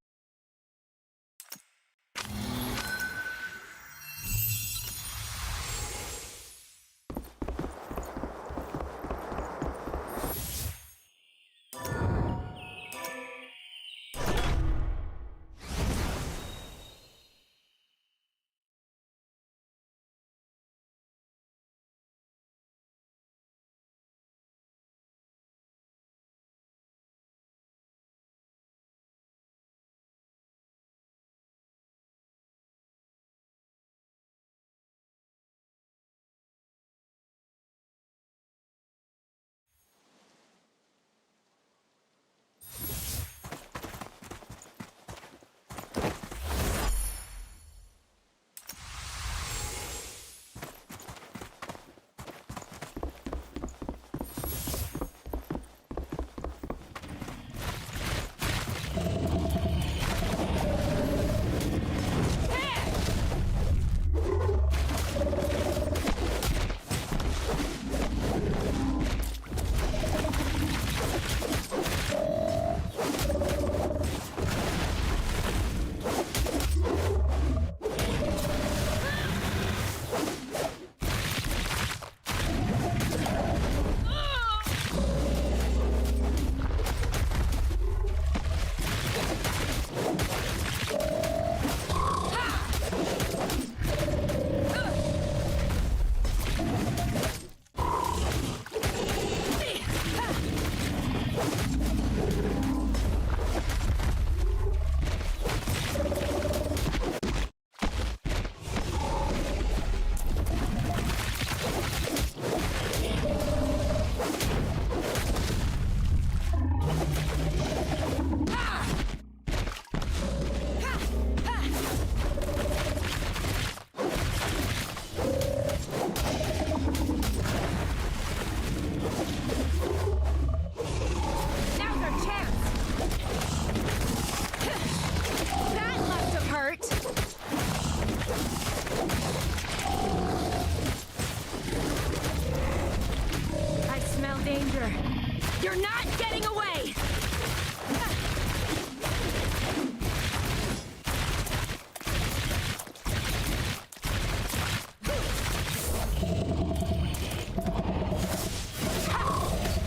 You're not getting away!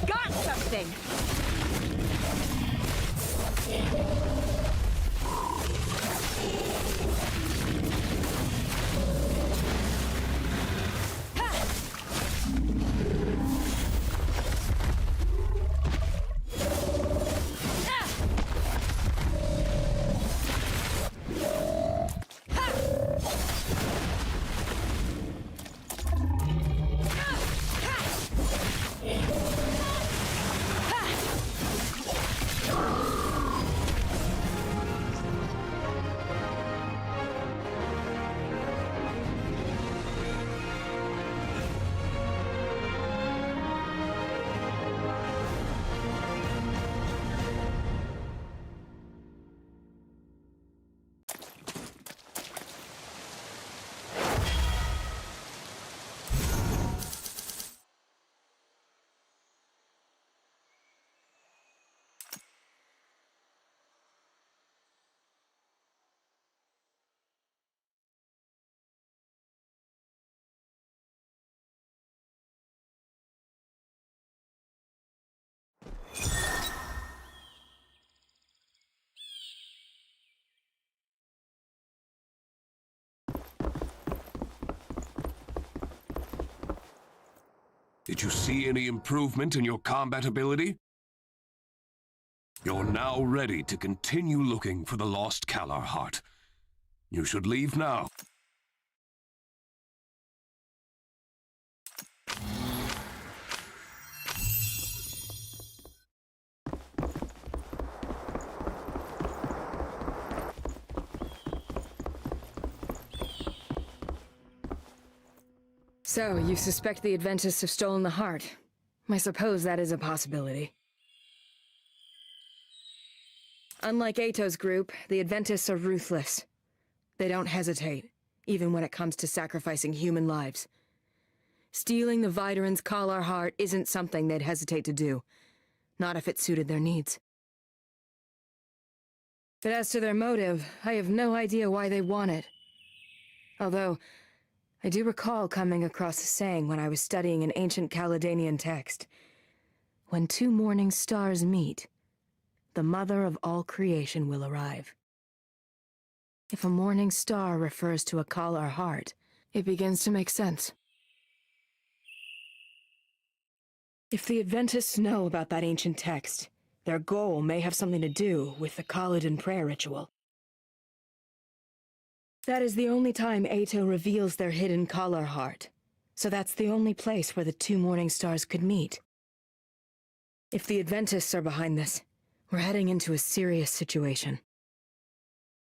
Got something! Did you see any improvement in your combat ability? You're now ready to continue looking for the lost Kalar heart. You should leave now. So, you suspect the Adventists have stolen the heart? I suppose that is a possibility. Unlike Ato's group, the Adventists are ruthless. They don't hesitate, even when it comes to sacrificing human lives. Stealing the Vidoran's Kalar heart isn't something they'd hesitate to do. Not if it suited their needs. But as to their motive, I have no idea why they want it. Although, I do recall coming across a saying when I was studying an ancient Caledonian text. When two morning stars meet, the mother of all creation will arrive. If a morning star refers to a Kalar heart, it begins to make sense. If the Adventists know about that ancient text, their goal may have something to do with the Kaladin prayer ritual. That is the only time Ato reveals their hidden Kalar heart, so that's the only place where the two morning stars could meet. If the Adventists are behind this, we're heading into a serious situation.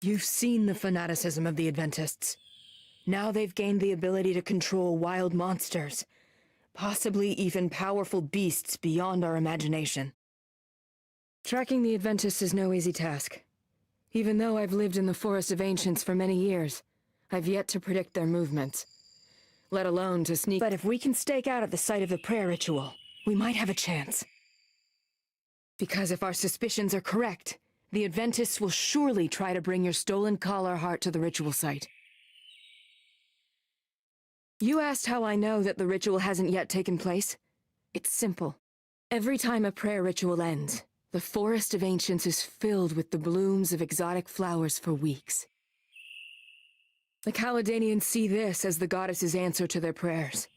You've seen the fanaticism of the Adventists. Now they've gained the ability to control wild monsters, possibly even powerful beasts beyond our imagination. Tracking the Adventists is no easy task. Even though I've lived in the Forest of Ancients for many years, I've yet to predict their movements, let alone to sneak. But if we can stake out at the site of the prayer ritual, we might have a chance. Because if our suspicions are correct, the Adventists will surely try to bring your stolen Kalar heart to the ritual site. You asked how I know that the ritual hasn't yet taken place? It's simple. Every time a prayer ritual ends, the Forest of Ancients is filled with the blooms of exotic flowers for weeks. The Caledonians see this as the goddess's answer to their prayers.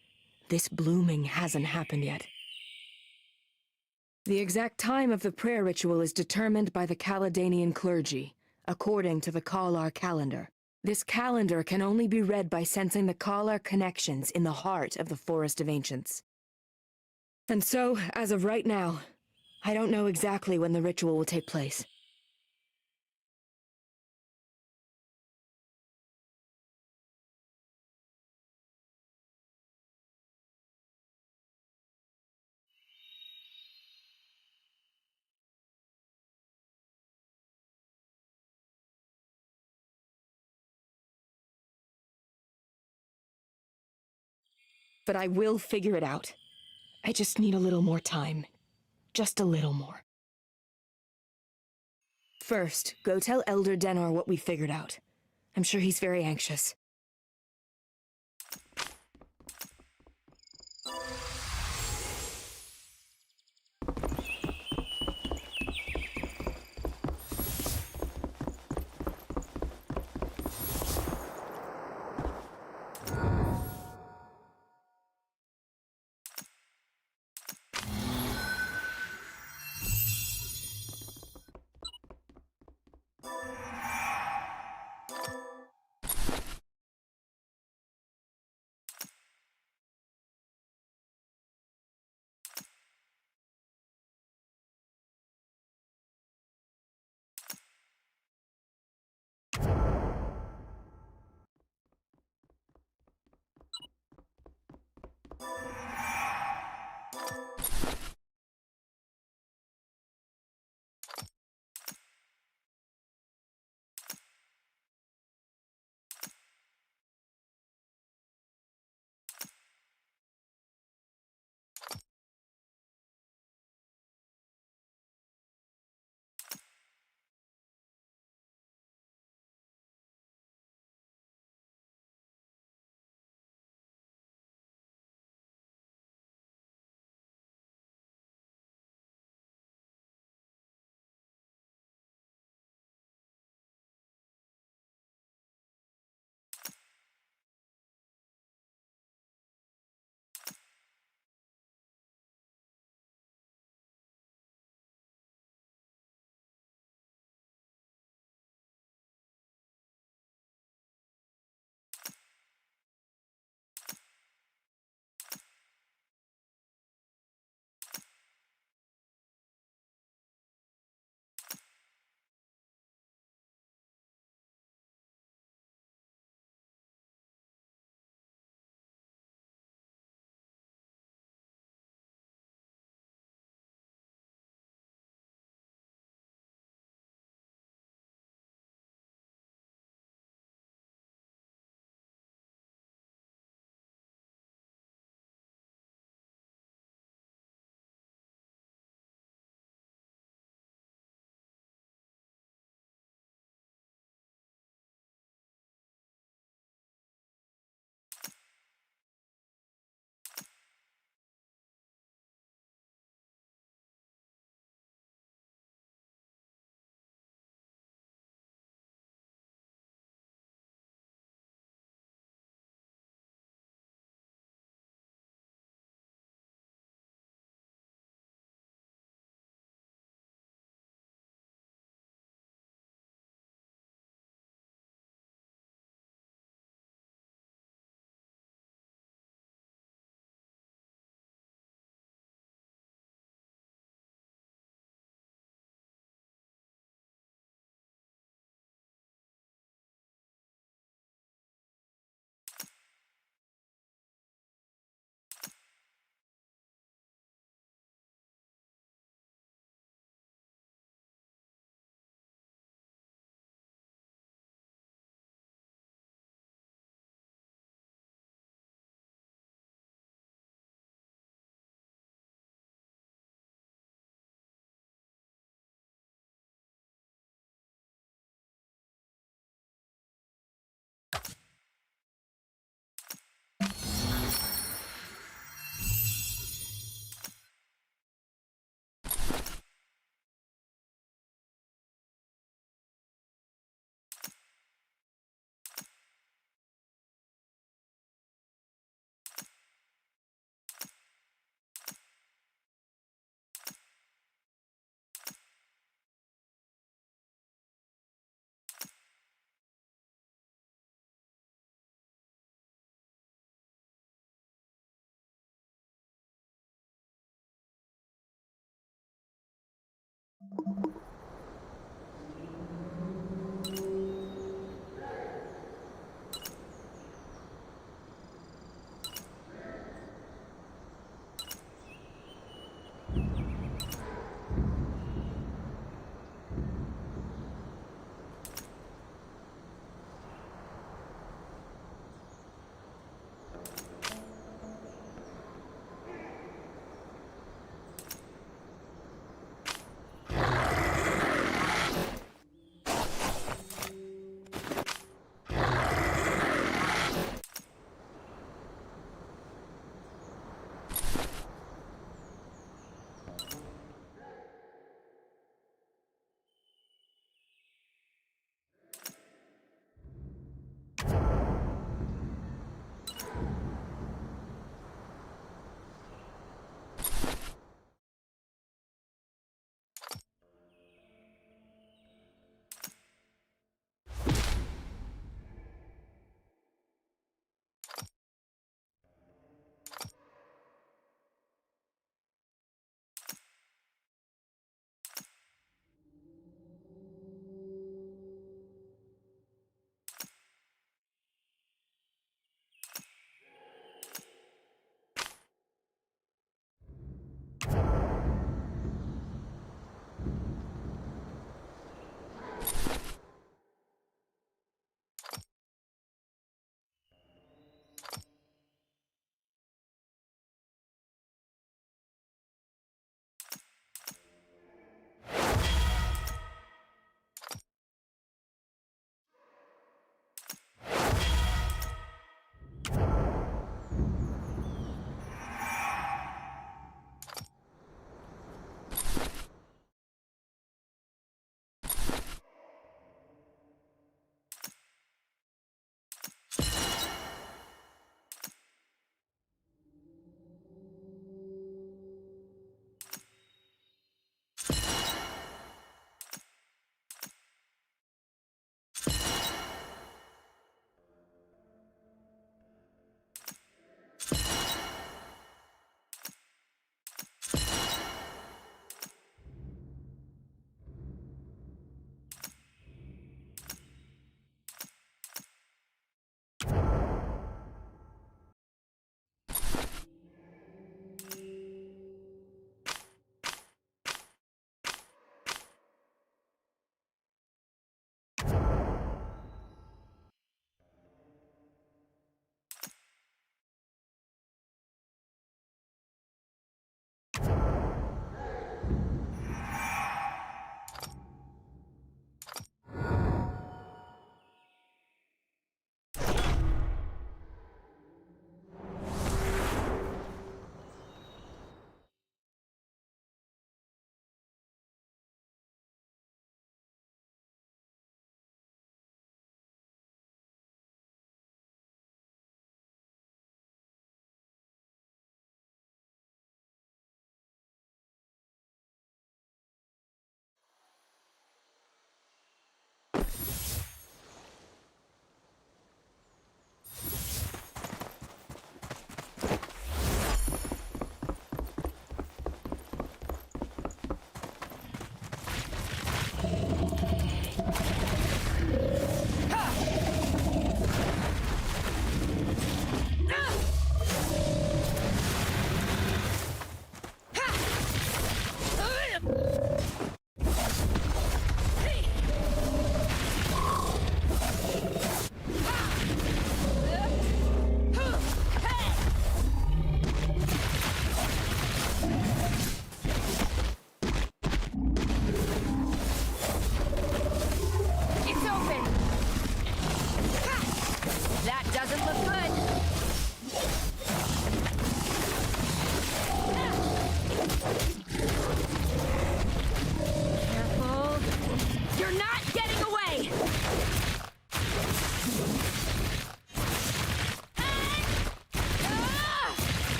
This blooming hasn't happened yet. The exact time of the prayer ritual is determined by the Caledonian clergy, according to the Kalar calendar. This calendar can only be read by sensing the Kalar connections in the heart of the Forest of Ancients. And so, as of right now, I don't know exactly when the ritual will take place. But I will figure it out. I just need a little more time. Just a little more. First, go tell Elder Denor what we figured out. I'm sure he's very anxious.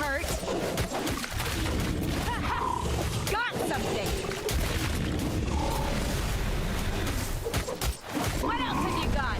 hurt. Got something. What else have you got?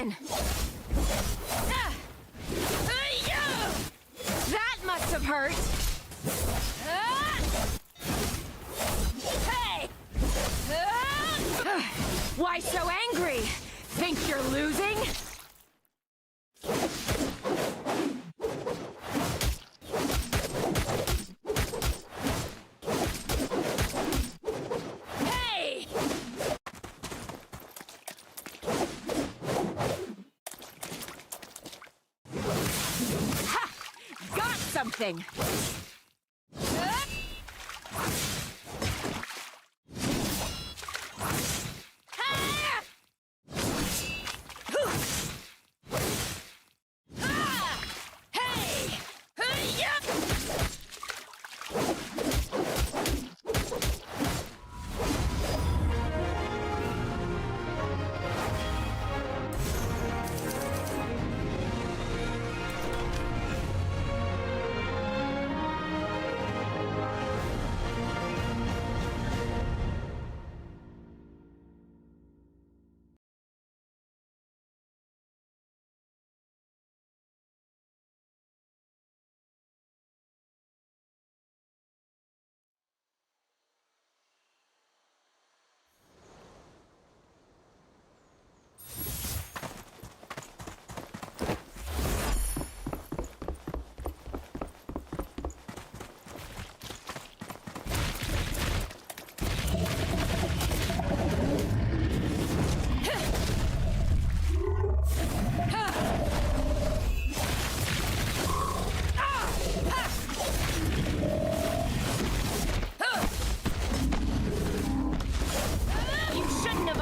in! That must have hurt! Hey! Why so angry? Think you're losing? Hey! Ha! Got something!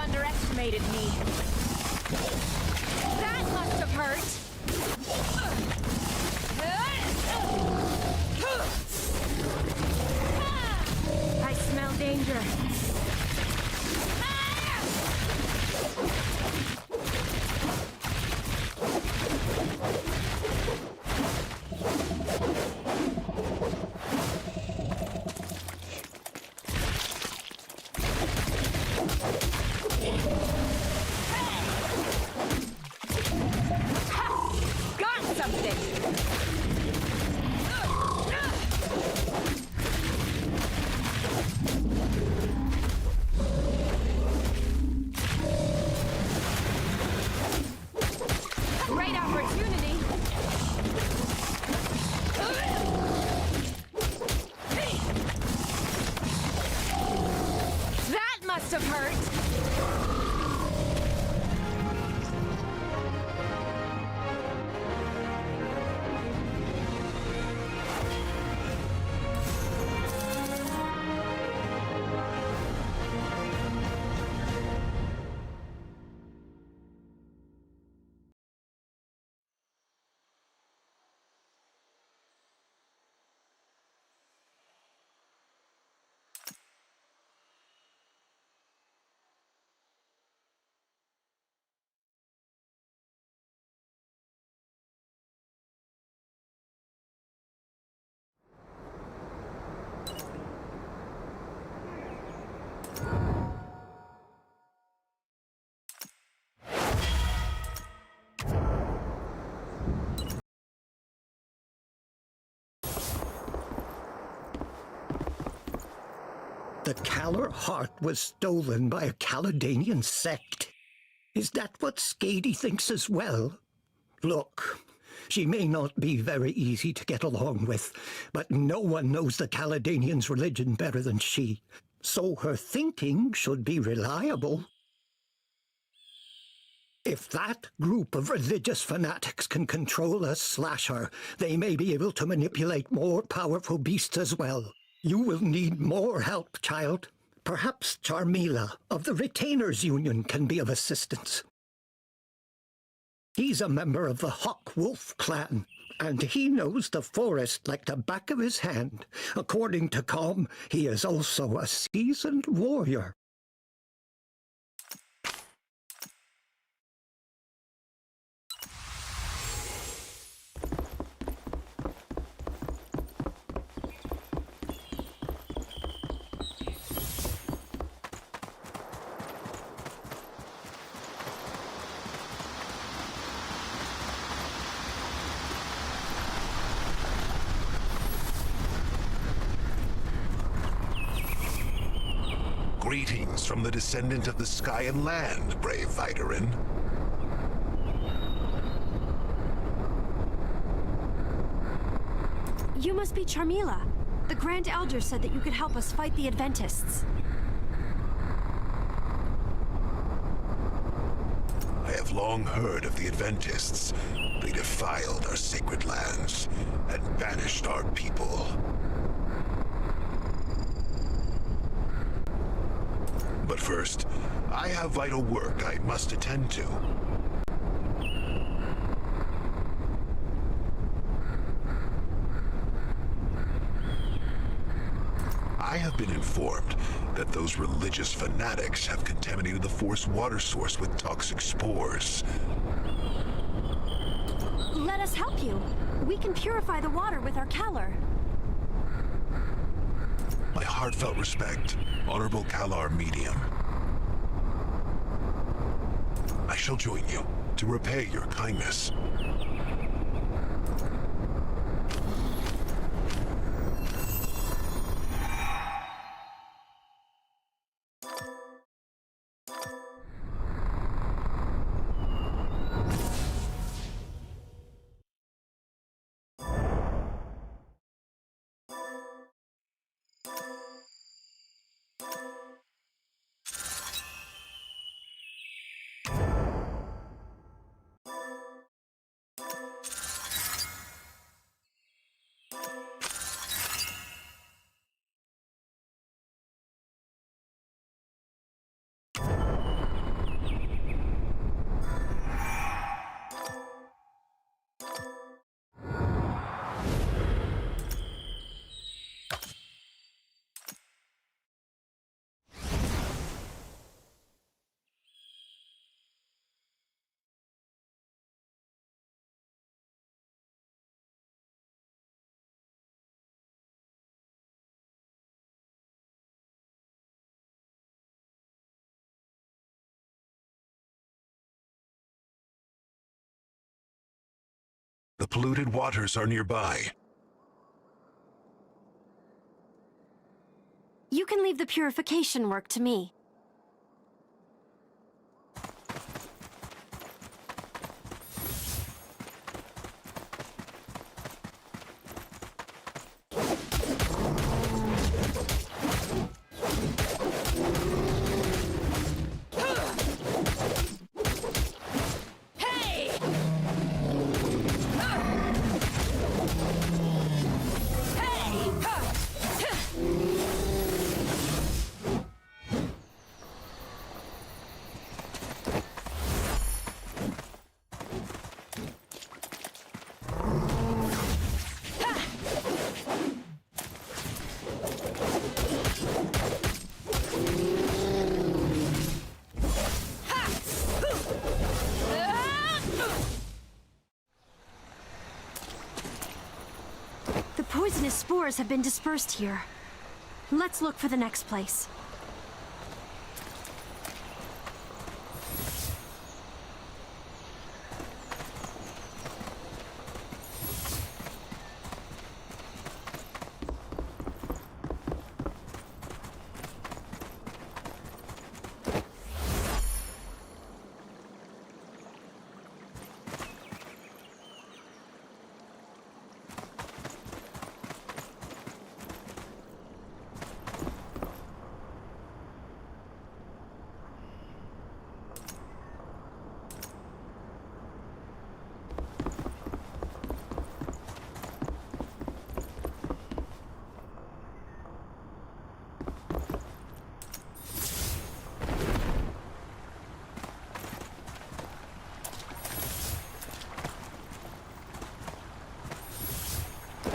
Underestimated me. That must have hurt. I smell danger. Great opportunity. That must have hurt. The Kalar heart was stolen by a Caledonian sect. Is that what Skady thinks as well? Look, she may not be very easy to get along with, but no one knows the Caledonians' religion better than she, so her thinking should be reliable. If that group of religious fanatics can control a slasher, they may be able to manipulate more powerful beasts as well. You will need more help, child. Perhaps Charmila of the Retainers Union can be of assistance. He's a member of the Hawk Wolf clan, and he knows the forest like the back of his hand. According to Com, he is also a seasoned warrior. from the descendant of the sky and land, brave Vidarin. You must be Charmila. The Grand Elder said that you could help us fight the Adventists. I have long heard of the Adventists. They defiled our sacred lands and banished our people. But first, I have vital work I must attend to. I have been informed that those religious fanatics have contaminated the Force water source with toxic spores. Let us help you. We can purify the water with our Kalar. My heartfelt respect, Honorable Kalar Medium. I shall join you to repay your kindness. The polluted waters are nearby. You can leave the purification work to me. The poisonous spores have been dispersed here. Let's look for the next place.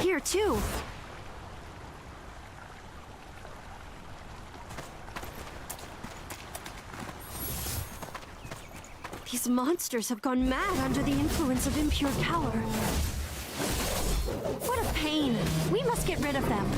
Here, too. These monsters have gone mad under the influence of impure Kalar. What a pain! We must get rid of them.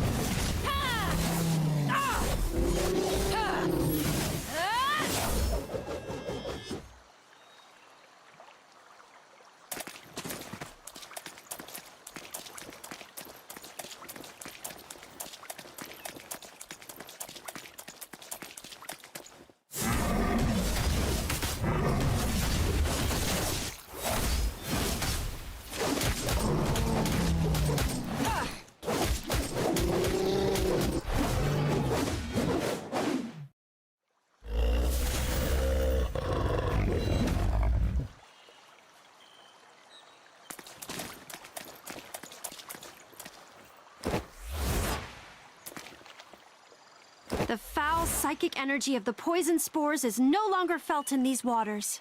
The foul psychic energy of the poison spores is no longer felt in these waters.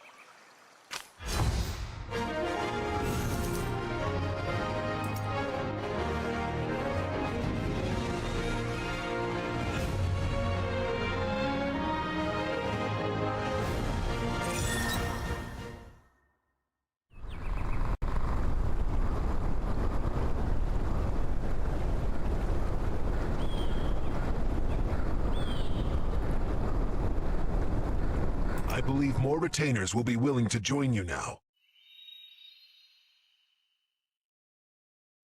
I believe more retainers will be willing to join you now.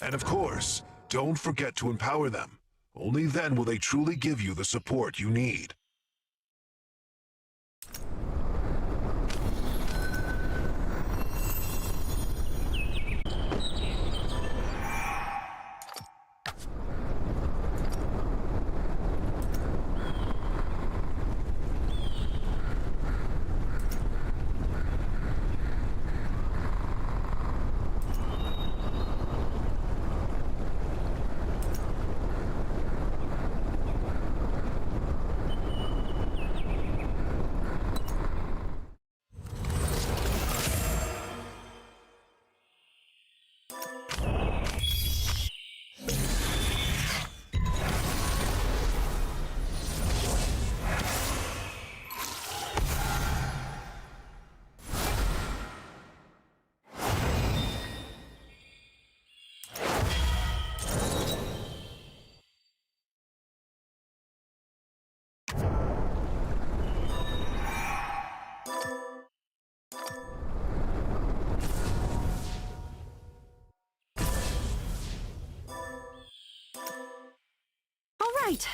And of course, don't forget to empower them. Only then will they truly give you the support you need. All right.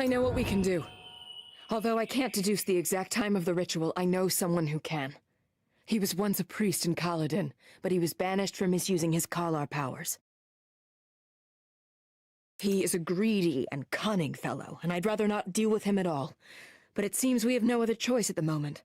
I know what we can do. Although I can't deduce the exact time of the ritual, I know someone who can. He was once a priest in Kaladin, but he was banished for misusing his Kalar powers. He is a greedy and cunning fellow, and I'd rather not deal with him at all. But it seems we have no other choice at the moment.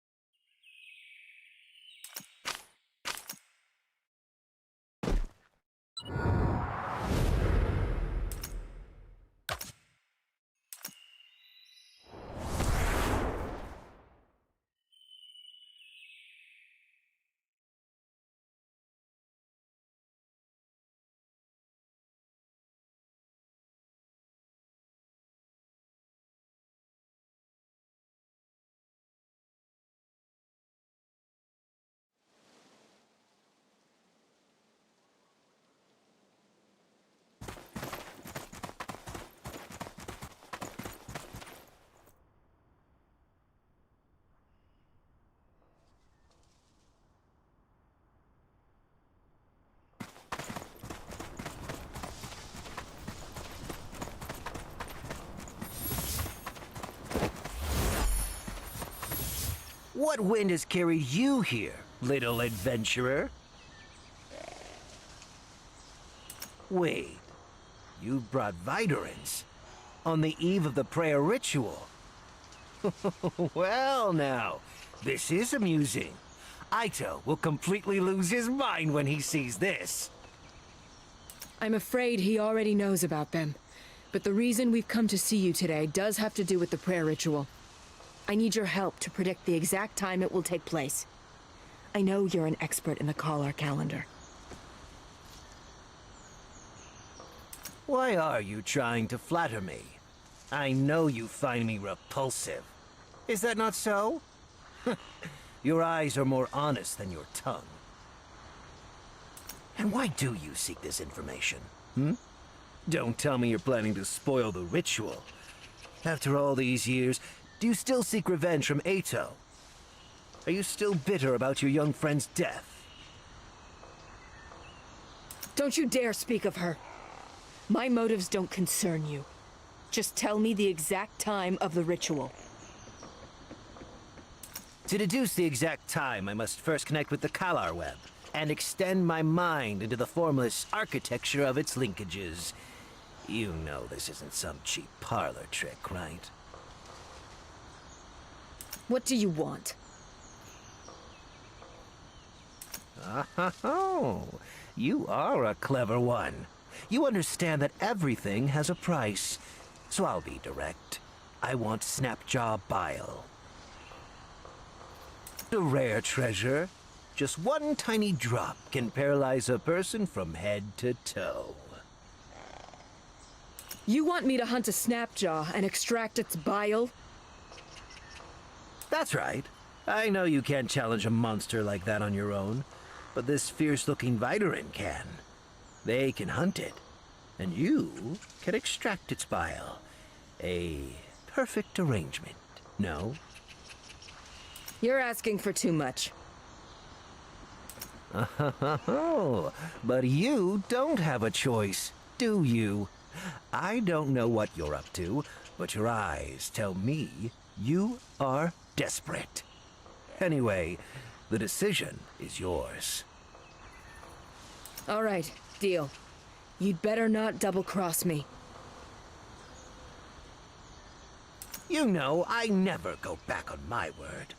What wind has carried you here, little adventurer? Wait, you brought Viderans on the eve of the prayer ritual. Well now, this is amusing. Ito will completely lose his mind when he sees this. I'm afraid he already knows about them. But the reason we've come to see you today does have to do with the prayer ritual. I need your help to predict the exact time it will take place. I know you're an expert in the Kalar calendar. Why are you trying to flatter me? I know you find me repulsive. Is that not so? Your eyes are more honest than your tongue. And why do you seek this information, Don't tell me you're planning to spoil the ritual. After all these years, do you still seek revenge from Ito? Are you still bitter about your young friend's death? Don't you dare speak of her. My motives don't concern you. Just tell me the exact time of the ritual. To deduce the exact time, I must first connect with the Kalar web and extend my mind into the formless architecture of its linkages. You know this isn't some cheap parlor trick, right? What do you want? Oh, you are a clever one. You understand that everything has a price. So I'll be direct. I want Snapjaw Bile. A rare treasure. Just one tiny drop can paralyze a person from head to toe. You want me to hunt a Snapjaw and extract its bile? That's right. I know you can't challenge a monster like that on your own, but this fierce-looking Videran can. They can hunt it, and you can extract its bile. A perfect arrangement, no? You're asking for too much. Oh, but you don't have a choice, do you? I don't know what you're up to, but your eyes tell me you are desperate. Anyway, the decision is yours. All right, deal. You'd better not double-cross me. You know, I never go back on my word.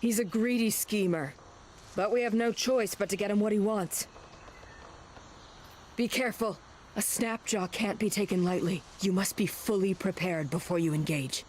He's a greedy schemer, but we have no choice but to get him what he wants. Be careful. A Snapjaw can't be taken lightly. You must be fully prepared before you engage.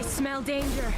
Smell danger.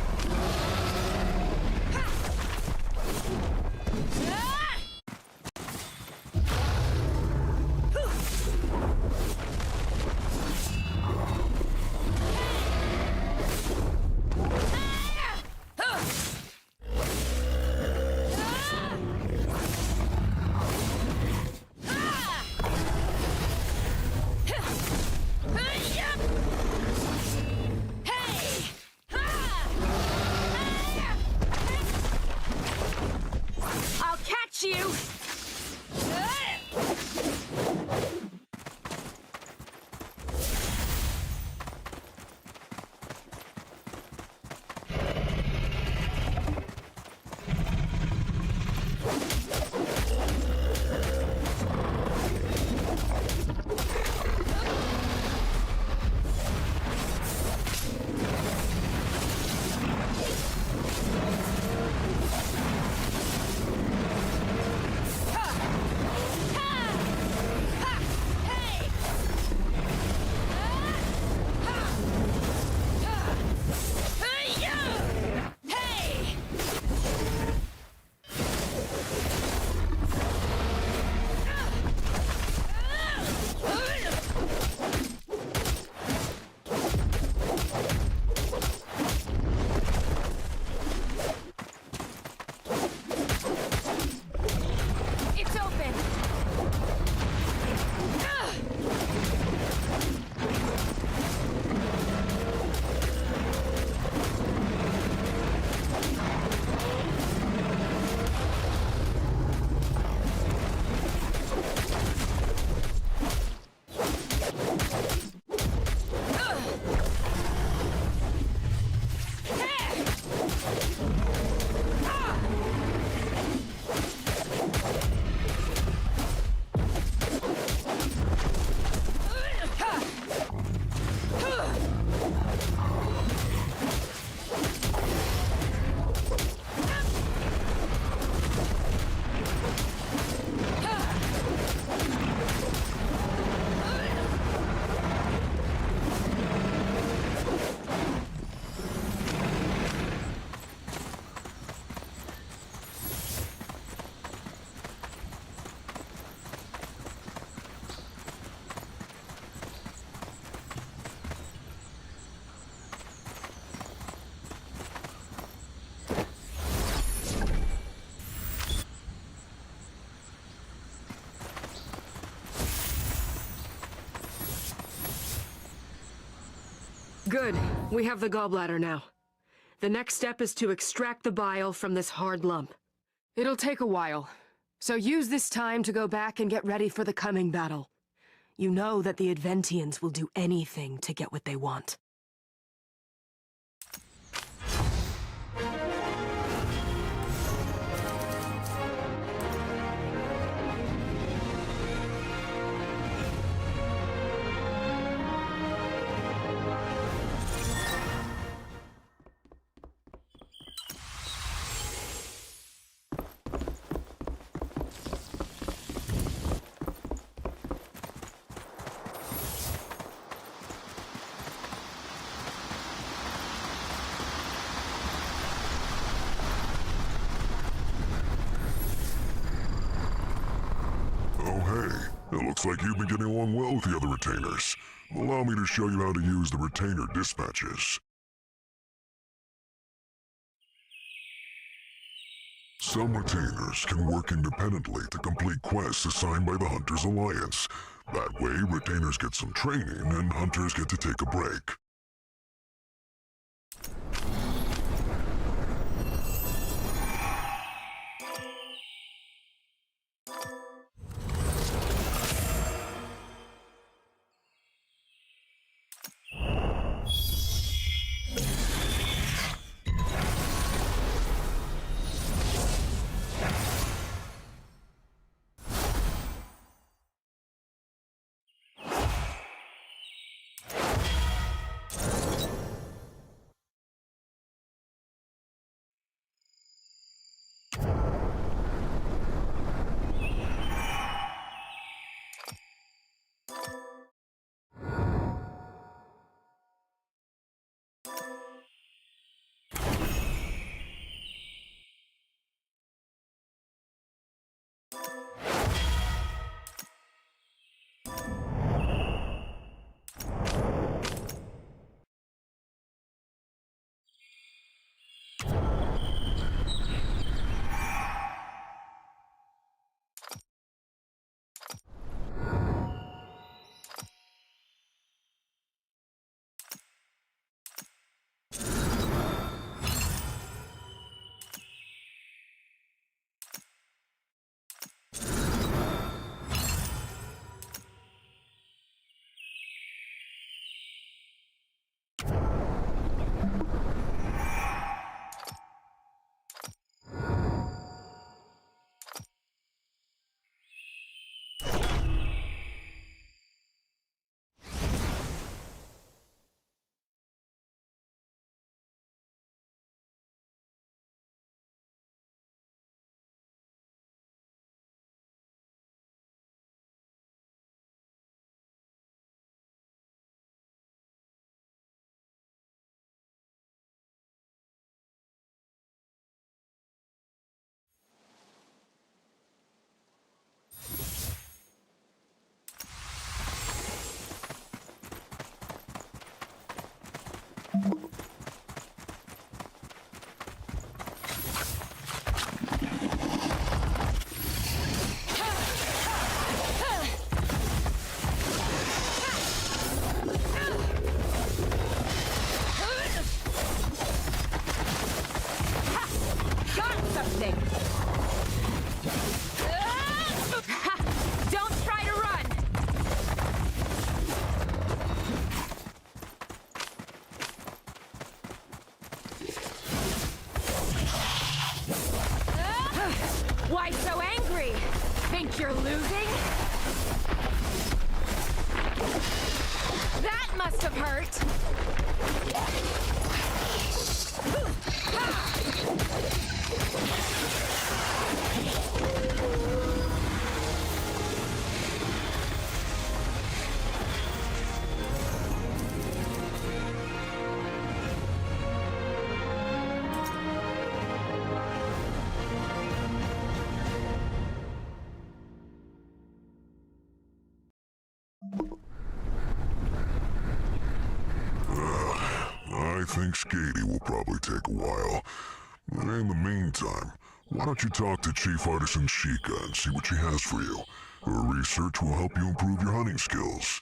Good. We have the gallbladder now. The next step is to extract the bile from this hard lump. It'll take a while, so use this time to go back and get ready for the coming battle. You know that the Adventians will do anything to get what they want. It looks like you've been getting along well with the other retainers. Allow me to show you how to use the retainer dispatches. Some retainers can work independently to complete quests assigned by the Hunters Alliance. That way, retainers get some training and hunters get to take a break. Why so angry? Think you're losing? That must have hurt. I think skating will probably take a while. In the meantime, why don't you talk to Chief Artisan Sheikah and see what she has for you? Her research will help you improve your hunting skills.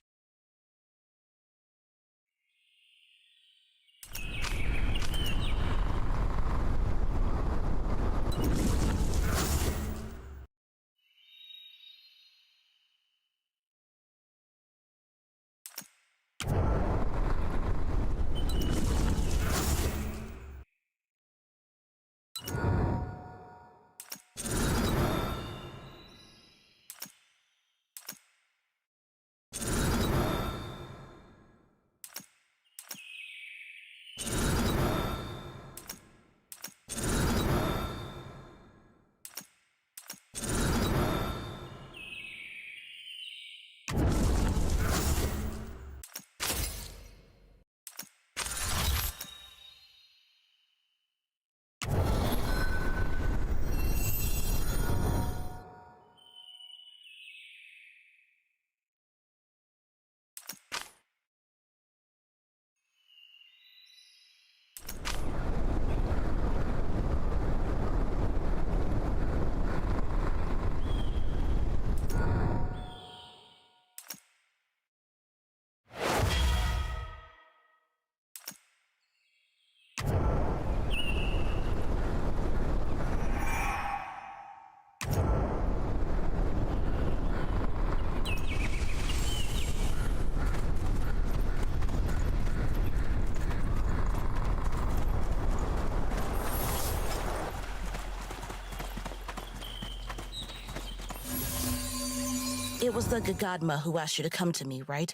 It was the Gagadma who asked you to come to me, right?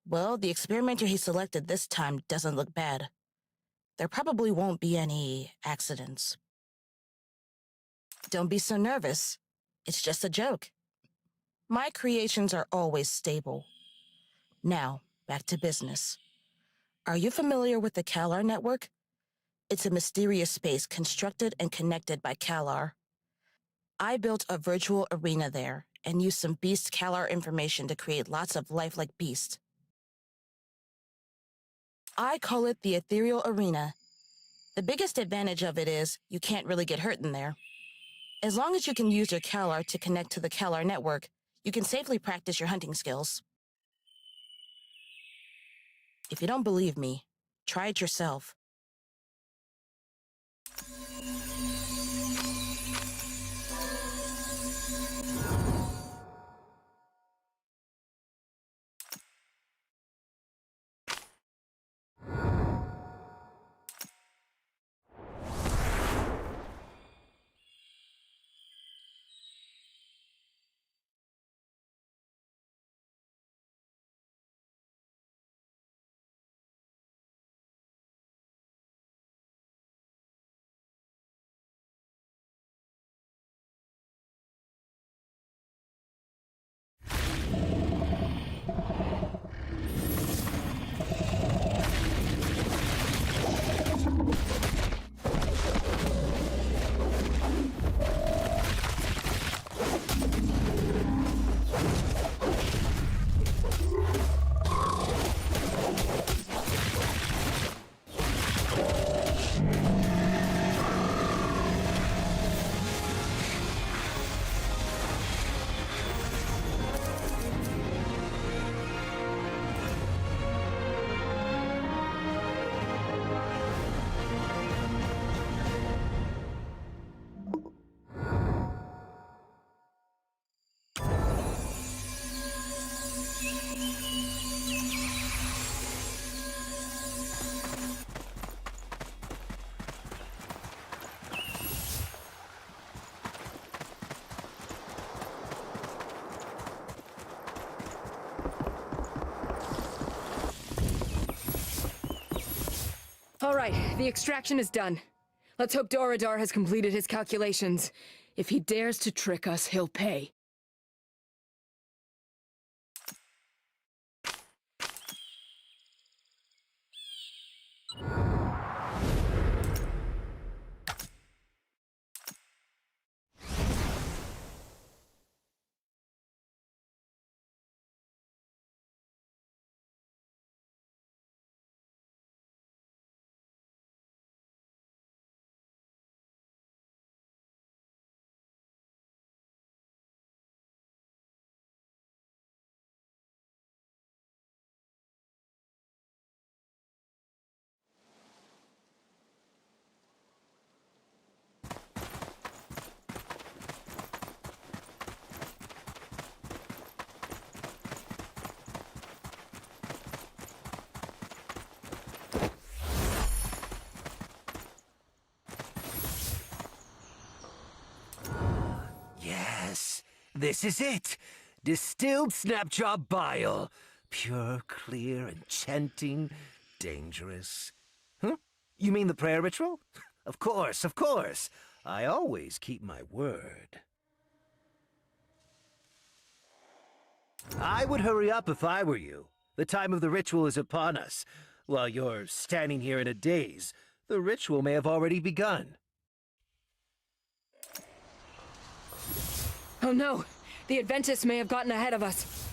Well, the experimenter he selected this time doesn't look bad. There probably won't be any accidents. Don't be so nervous. It's just a joke. My creations are always stable. Now, back to business. Are you familiar with the Kalar network? It's a mysterious space constructed and connected by Kalar. I built a virtual arena there and used some beast Kalar information to create lots of lifelike beasts. I call it the Ethereal Arena. The biggest advantage of it is you can't really get hurt in there. As long as you can use your Kalar to connect to the Kalar network, you can safely practice your hunting skills. If you don't believe me, try it yourself. All right, the extraction is done. Let's hope Doradar has completed his calculations. If he dares to trick us, he'll pay. This is it! Distilled snapjaw bile. Pure, clear, enchanting, dangerous. Huh? You mean the prayer ritual? Of course, of course. I always keep my word. I would hurry up if I were you. The time of the ritual is upon us. While you're standing here in a daze, the ritual may have already begun. Oh no! The Adventists may have gotten ahead of us.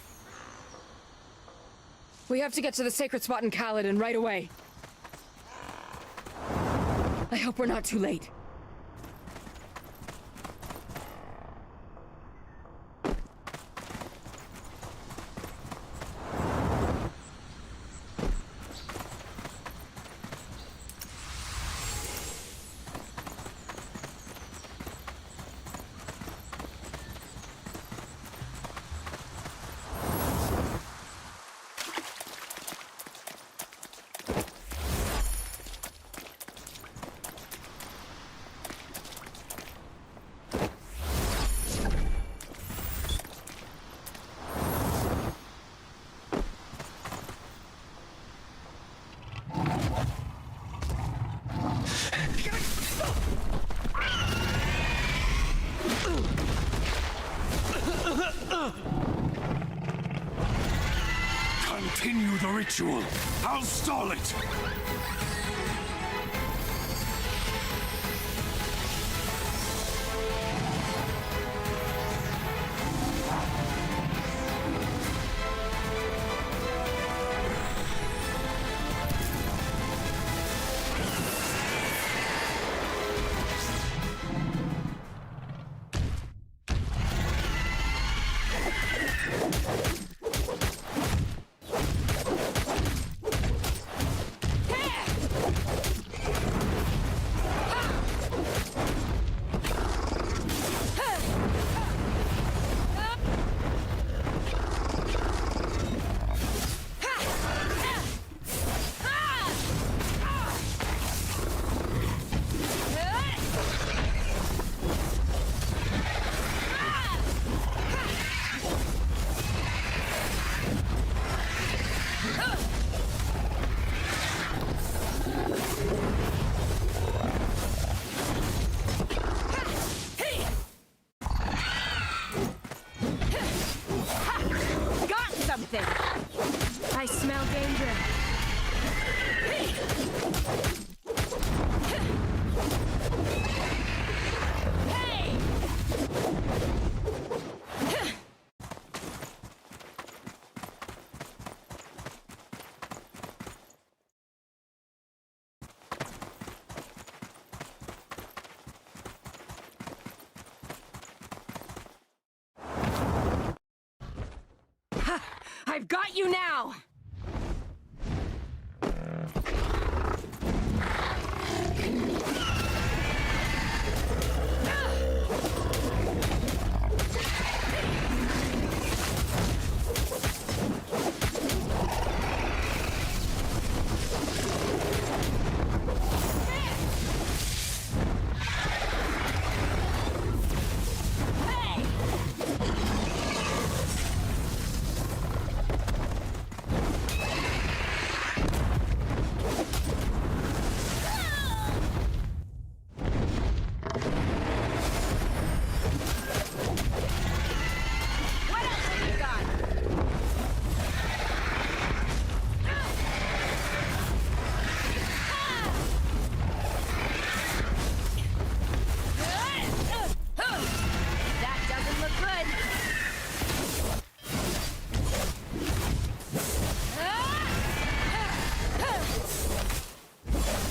We have to get to the sacred spot in Kaladin right away. I hope we're not too late. ritual. I'll stall it. I smell danger. I've got you now!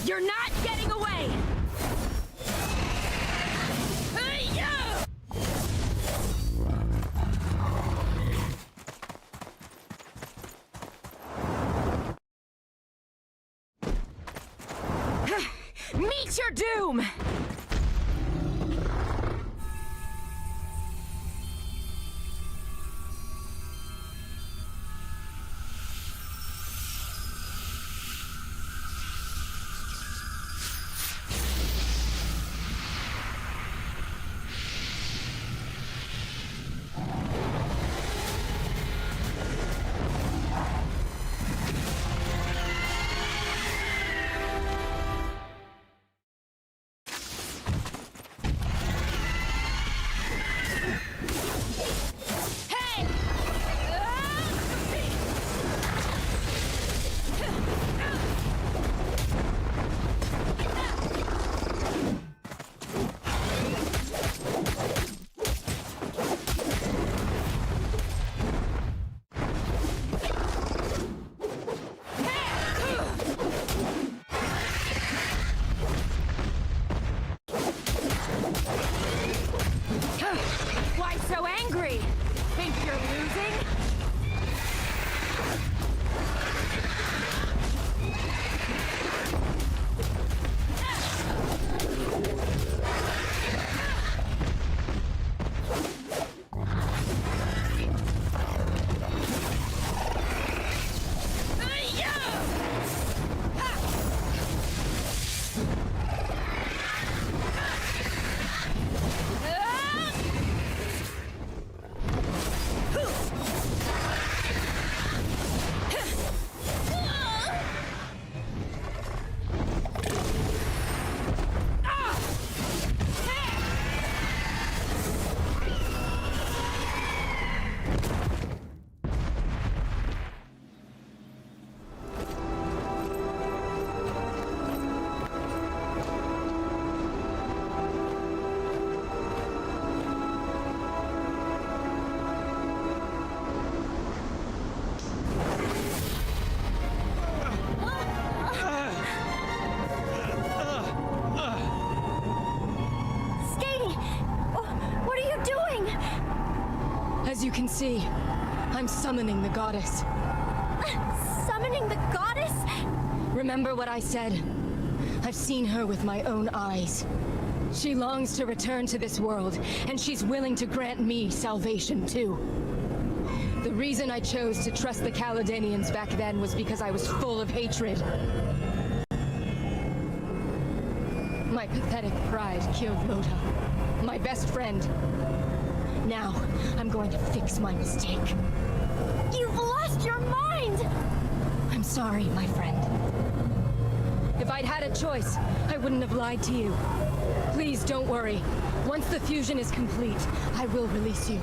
You're not getting away! Meet your doom! see, I'm summoning the goddess. Summoning the goddess? Remember what I said? I've seen her with my own eyes. She longs to return to this world, and she's willing to grant me salvation too. The reason I chose to trust the Caledonians back then was because I was full of hatred. My pathetic pride killed Lota, my best friend. Now, I'm going to fix my mistake. You've lost your mind! I'm sorry, my friend. If I'd had a choice, I wouldn't have lied to you. Please don't worry. Once the fusion is complete, I will release you.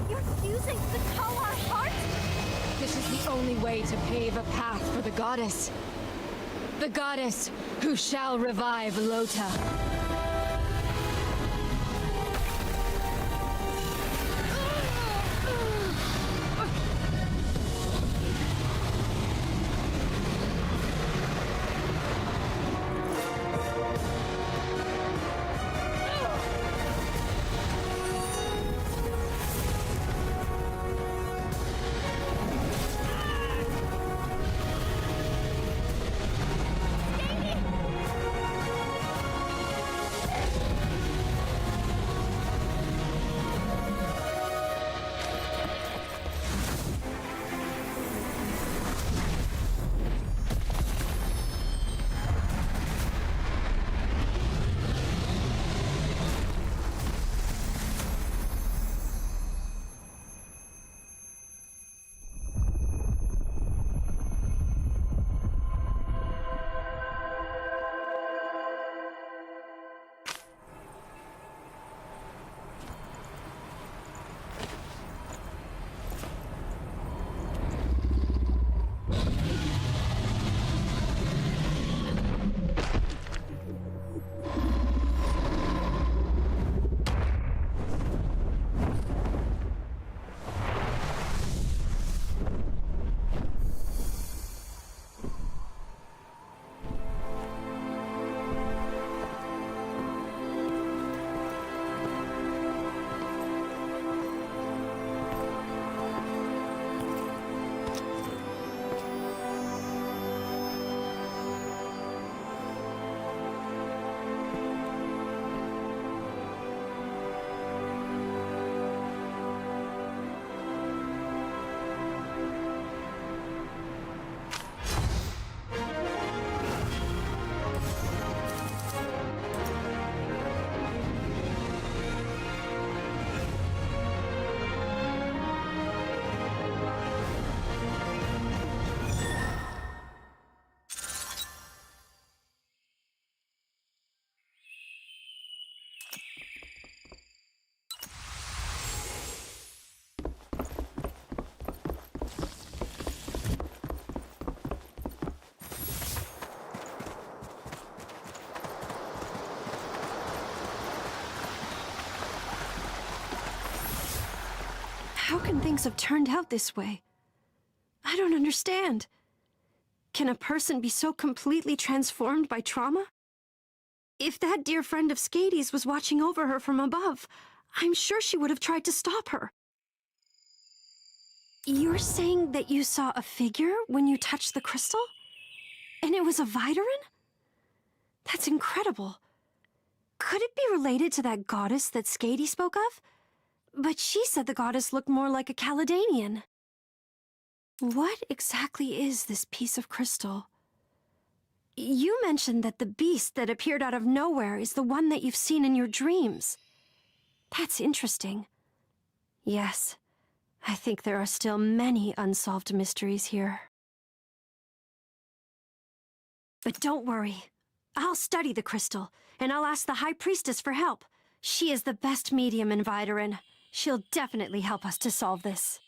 You're fusing the Kalar heart? This is the only way to pave a path for the goddess. The goddess who shall revive Lota. How can things have turned out this way? I don't understand. Can a person be so completely transformed by trauma? If that dear friend of Skady's was watching over her from above, I'm sure she would have tried to stop her. You're saying that you saw a figure when you touched the crystal? And it was a Vidaran? That's incredible. Could it be related to that goddess that Skady spoke of? But she said the goddess looked more like a Caledonian. What exactly is this piece of crystal? You mentioned that the beast that appeared out of nowhere is the one that you've seen in your dreams. That's interesting. Yes, I think there are still many unsolved mysteries here. But don't worry. I'll study the crystal, and I'll ask the High Priestess for help. She is the best medium in Vidaran. She'll definitely help us to solve this.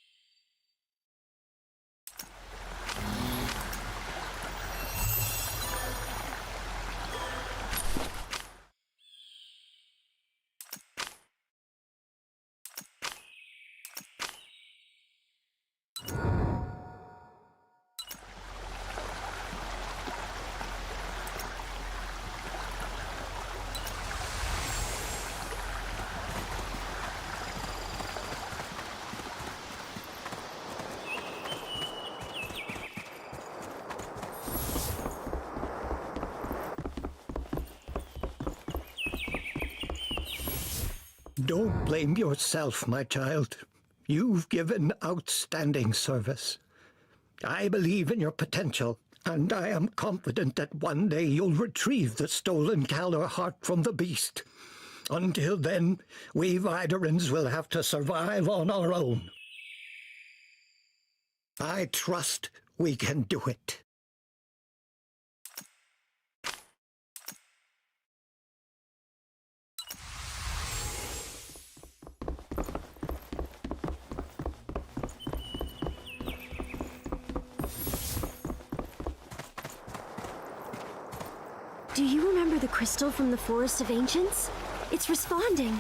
Don't blame yourself, my child. You've given outstanding service. I believe in your potential, and I am confident that one day you'll retrieve the stolen Kalar heart from the beast. Until then, we Viderans will have to survive on our own. I trust we can do it. Do you remember the crystal from the Forest of Ancients? It's responding.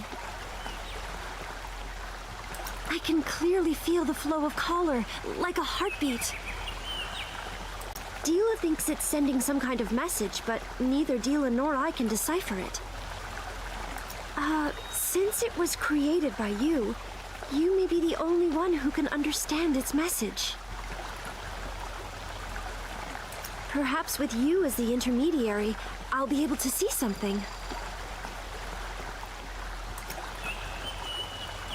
I can clearly feel the flow of Kalar, like a heartbeat. Dila thinks it's sending some kind of message, but neither Dila nor I can decipher it. Since it was created by you, you may be the only one who can understand its message. Perhaps with you as the intermediary, I'll be able to see something.